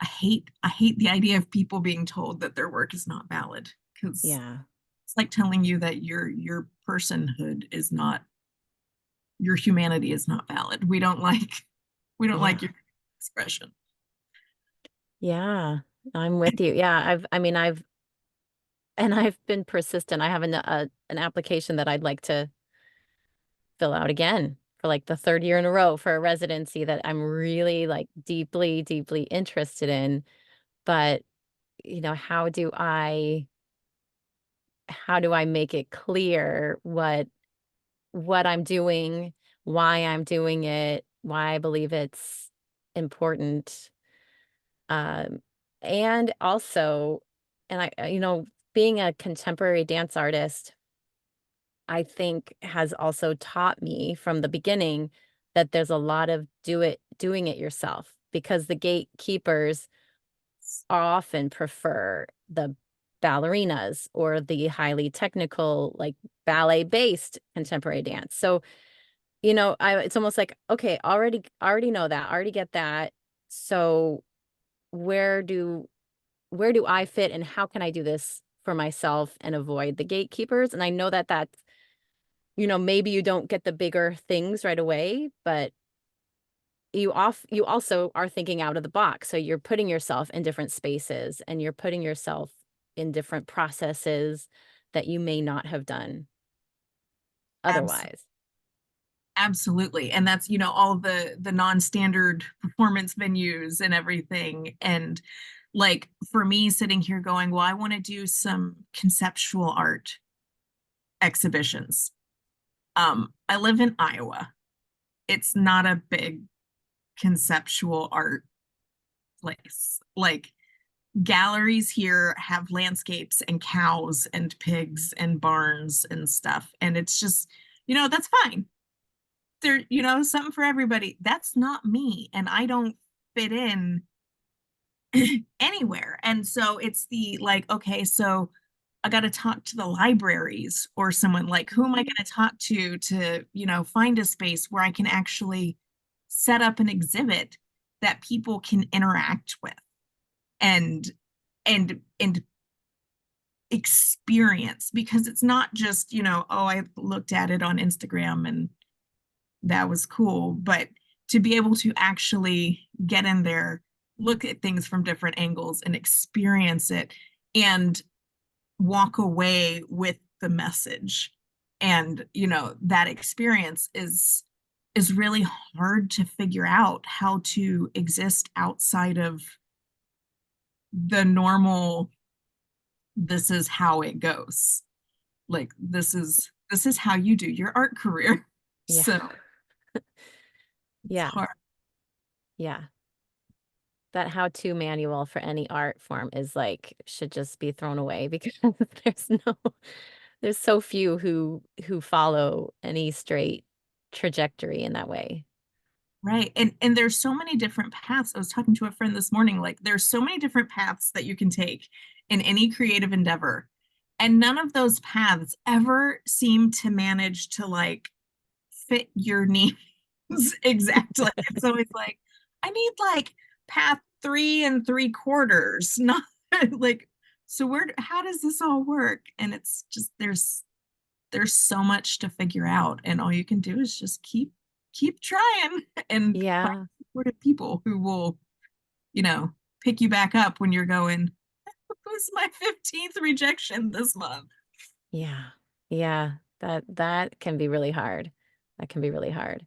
hate the idea of people being told that their work is not valid, because Yeah. it's like telling you that your personhood is not, your humanity is not valid. We don't like Yeah. your expression. Yeah. I'm with you. Yeah. I've been persistent. I have an application that I'd like to fill out again for like the third year in a row for a residency that I'm really like deeply, deeply interested in. But, how do I make it clear what I'm doing, why I'm doing it, why I believe it's important? Um, and also, being a contemporary dance artist, I think has also taught me from the beginning that there's a lot of doing it yourself, because the gatekeepers often prefer the ballerinas or the highly technical, like ballet-based contemporary dance. So, it's almost like, okay, already know that, already get that. So where do where do I fit and how can I do this for myself and avoid the gatekeepers? And I know that that's, maybe you don't get the bigger things right away, but you also are thinking out of the box. So you're putting yourself in different spaces and you're putting yourself in different processes that you may not have done Absolutely. otherwise. Absolutely. And that's, all the non-standard performance venues and everything. And like for me sitting here going, well, I want to do some conceptual art exhibitions. I live in Iowa. It's not a big conceptual art place. Like galleries here have landscapes and cows and pigs and barns and stuff. And it's just, that's fine. There, something for everybody. That's not me. And I don't fit in anywhere. And so it's the like, okay, so I got to talk to the libraries or someone like, who am I going to talk to, find a space where I can actually set up an exhibit that people can interact with and and experience, because it's not just, oh, I looked at it on Instagram and that was cool, but to be able to actually get in there, look at things from different angles and experience it and walk away with the message. And, that experience is really hard to figure out how to exist outside of the normal, this is how it goes. Like this is how you do your art career. Yeah. So it's Yeah. hard. Yeah. That how-to manual for any art form is like should just be thrown away because there's so few who follow any straight trajectory in that way. Right. And there's so many different paths. I was talking to a friend this morning, like there's so many different paths that you can take in any creative endeavor. And none of those paths ever seem to manage to like fit your needs exactly. It's always like, I need like path 3 3/4, not like, so how does this all work? And it's just there's so much to figure out, and all you can do is just keep trying and find Yeah. supportive people who will, you know, pick you back up when you're going, "It was my 15th rejection this month." Yeah. Yeah. That can be really hard. That can be really hard.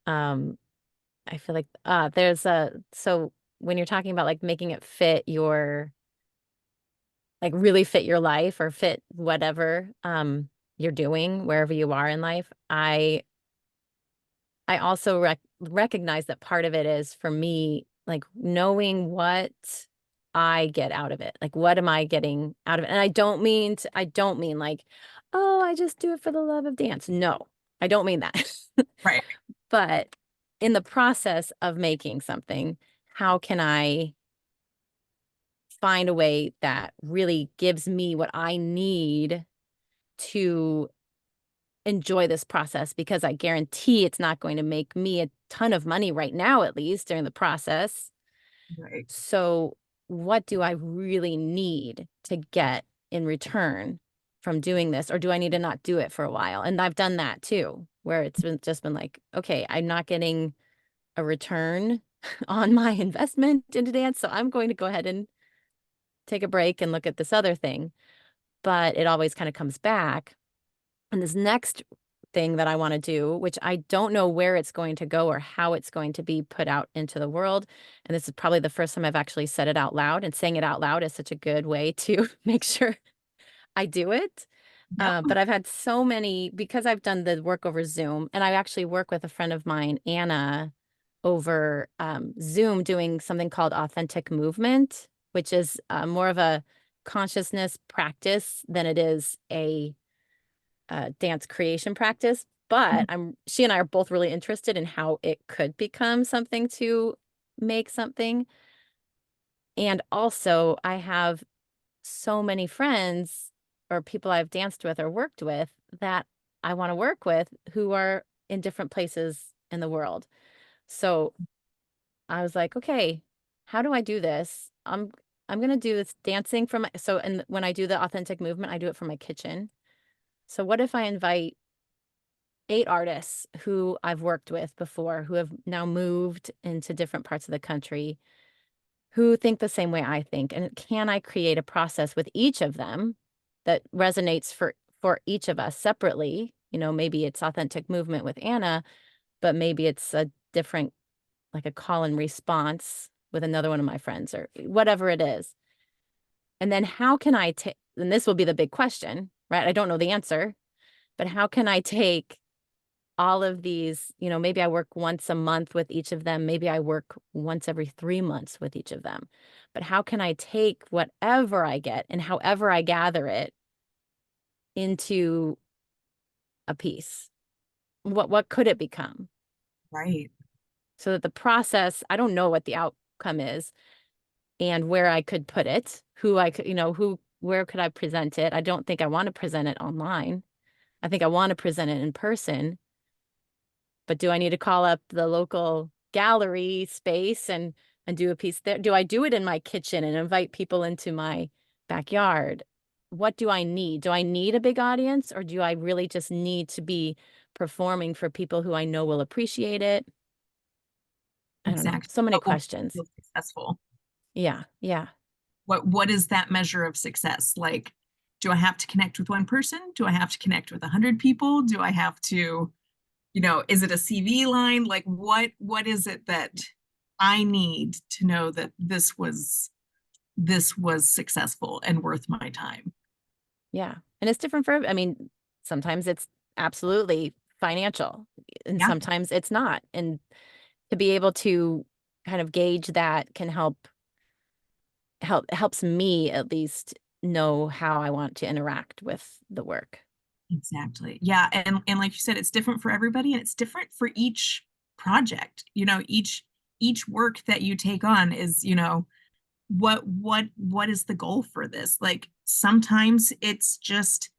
Um, I feel like there's a so when you're talking about like making it fit your like really fit your life or fit whatever you're doing wherever you are in life, I also recognize that part of it is for me, like knowing what I get out of it. Like, what am I getting out of it? And I don't mean like, oh, I just do it for the love of dance. No, I don't mean that. Right. But in the process of making something, how can I find a way that really gives me what I need to enjoy this process because I guarantee it's not going to make me a ton of money right now, at least during the process. Right. So, what do I really need to get in return from doing this? Or do I need to not do it for a while? And I've done that too, where it's been like, okay, I'm not getting a return on my investment into dance. So I'm going to go ahead and take a break and look at this other thing. But it always kind of comes back. And this next thing that I want to do, which I don't know where it's going to go or how it's going to be put out into the world. And this is probably the first time I've actually said it out loud, and saying it out loud is such a good way to make sure I do it. Yep. But I've had so many because I've done the work over Zoom, and I actually work with a friend of mine, Anna, over Zoom doing something called authentic movement, which is more of a consciousness practice than it is a dance creation practice. But she and I are both really interested in how it could become something to make something. And also, I have so many friends or people I've danced with or worked with that I want to work with who are in different places in the world. So I was like, okay, how do I do this? I'm gonna do this dancing from and when I do the authentic movement, I do it from my kitchen. So what if I invite 8 artists who I've worked with before, who have now moved into different parts of the country, who think the same way I think? And can I create a process with each of them that resonates for each of us separately, You know, maybe it's authentic movement with Anna, but maybe it's a different, like a call and response with another one of my friends or whatever it is. And then how can I take, and this will be the big question, right? I don't know the answer, but how can I take all of these, you know, maybe I work once a month with each of them. Maybe I work once every 3 months with each of them. But how can I take whatever I get and however I gather it into a piece? What could it become? Right. So that the process, I don't know what the outcome is and where I could put it, who I could, you know, where could I present it? I don't think I want to present it online. I think I want to present it in person. But do I need to call up the local gallery space and do a piece there? Do I do it in my kitchen and invite people into my backyard? What do I need? Do I need a big audience, or do I really just need to be performing for people who I know will appreciate it? I don't know. Exactly. So many What will make questions. you feel successful? Yeah, yeah, What is that measure of success? Like, do I have to connect with one person? Do I have to connect with 100 people? Do I have to, is it a CV line? Like, what is it that I need to know that this was successful and worth my time? yeah. And it's different for, I mean, sometimes it's absolutely financial and Yeah, sometimes it's not. And to be able to kind of gauge that can helps me at least know how I want to interact with the work. exactly. Yeah, and like you said, it's different for everybody and it's different for each project. Each work that you take on is, what is the goal for this? Like sometimes it's just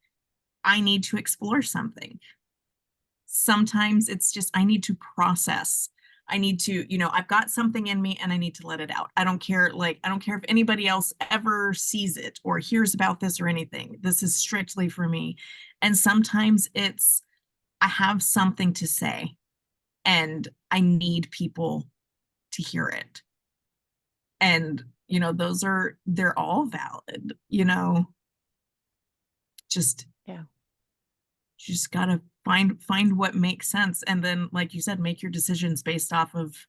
I need to explore something. Sometimes it's just I need to process. I need to, I've got something in me and I need to let it out. I don't care if anybody else ever sees it or hears about this or anything. This is strictly for me. And sometimes it's I have something to say and I need people to hear it. And, they're all valid, just Yeah. you just gotta find what makes sense and then like you said make your decisions based off of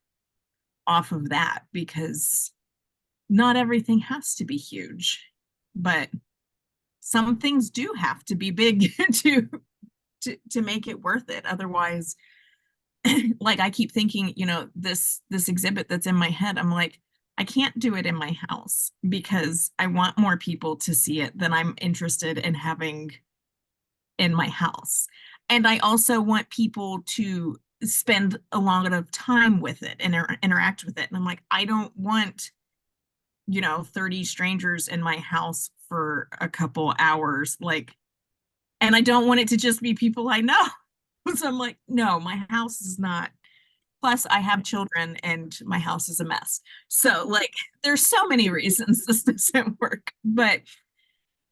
that because not everything has to be huge but some things do have to be big to make it worth it otherwise like I keep thinking this exhibit that's in my head I'm like I can't do it in my house because I want more people to see it than I'm interested in having in my house. And I also want people to spend a long enough time with it and interact with it. And I'm like, I don't want, 30 strangers in my house for a couple hours. Like, and I don't want it to just be people I know. So I'm like, no, my house is not. Plus, I have children and my house is a mess. So, like, there's so many reasons this doesn't work. But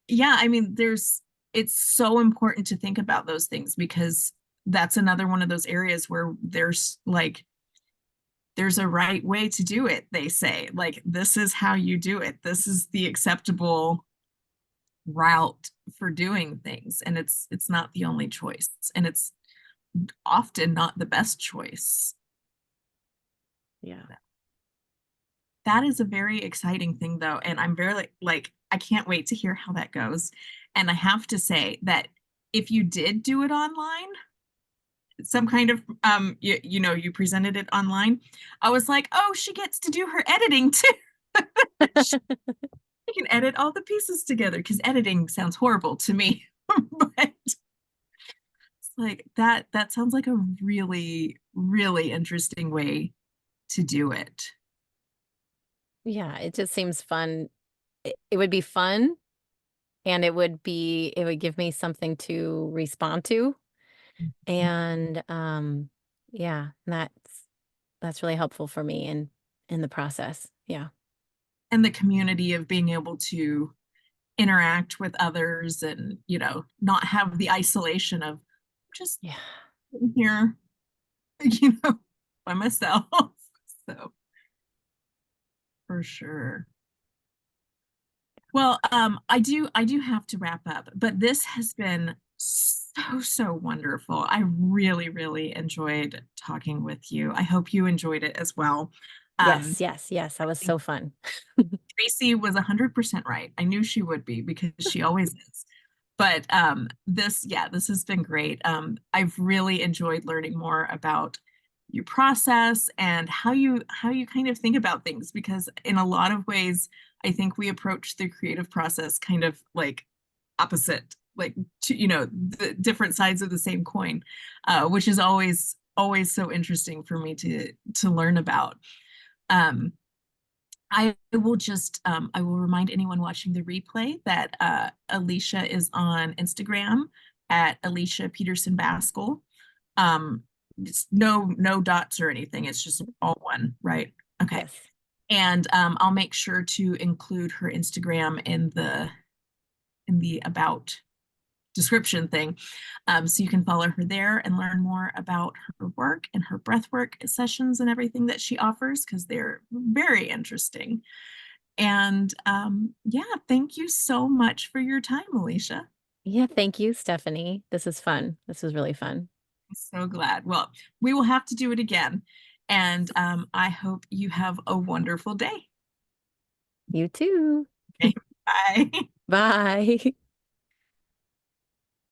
yeah, I mean, it's so important to think about those things because that's another one of those areas where there's a right way to do it, they say. Like, this is how you do it. This is the acceptable route for doing things. And it's not the only choice. And it's often not the best choice. Yeah. That is a very exciting thing though. And I'm very like I can't wait to hear how that goes. And I have to say that if you did do it online, some kind of you presented it online, I was like, oh, she gets to do her editing too. She can edit all the pieces together because editing sounds horrible to me. But it's like that sounds like a really, really interesting way to do it. Yeah, it just seems fun. It would be fun and it would give me something to respond to. And yeah, that's really helpful for me in the process. Yeah. And the community of being able to interact with others and not have the isolation of just Yeah. here you know by myself so for sure well I do have to wrap up but this has been So wonderful. I really, really enjoyed talking with you. I hope you enjoyed it as well. Um, Yes, yes, yes. That was I think so fun. Tracy was 100% right. I knew she would be because she always is. But this has been great. I've really enjoyed learning more about your process and how you kind of think about things, because in a lot of ways, I think we approach the creative process kind of like opposite, like the different sides of the same coin, which is always so interesting for me to learn about. Um, I will remind anyone watching the replay that Alicia is on Instagram at Alicia Peterson Baskel. It's no dots or anything. It's just all one, right? Okay. Yes. And I'll make sure to include her Instagram in the about description thing. So you can follow her there and learn more about her work and her breathwork sessions and everything that she offers, because they're very interesting. And yeah, thank you so much for your time, Alicia. Yeah, thank you, Stephanie. This is fun. This was really fun. I'm so glad. Well, we will have to do it again. And I hope you have a wonderful day. You too. Okay, bye. Bye.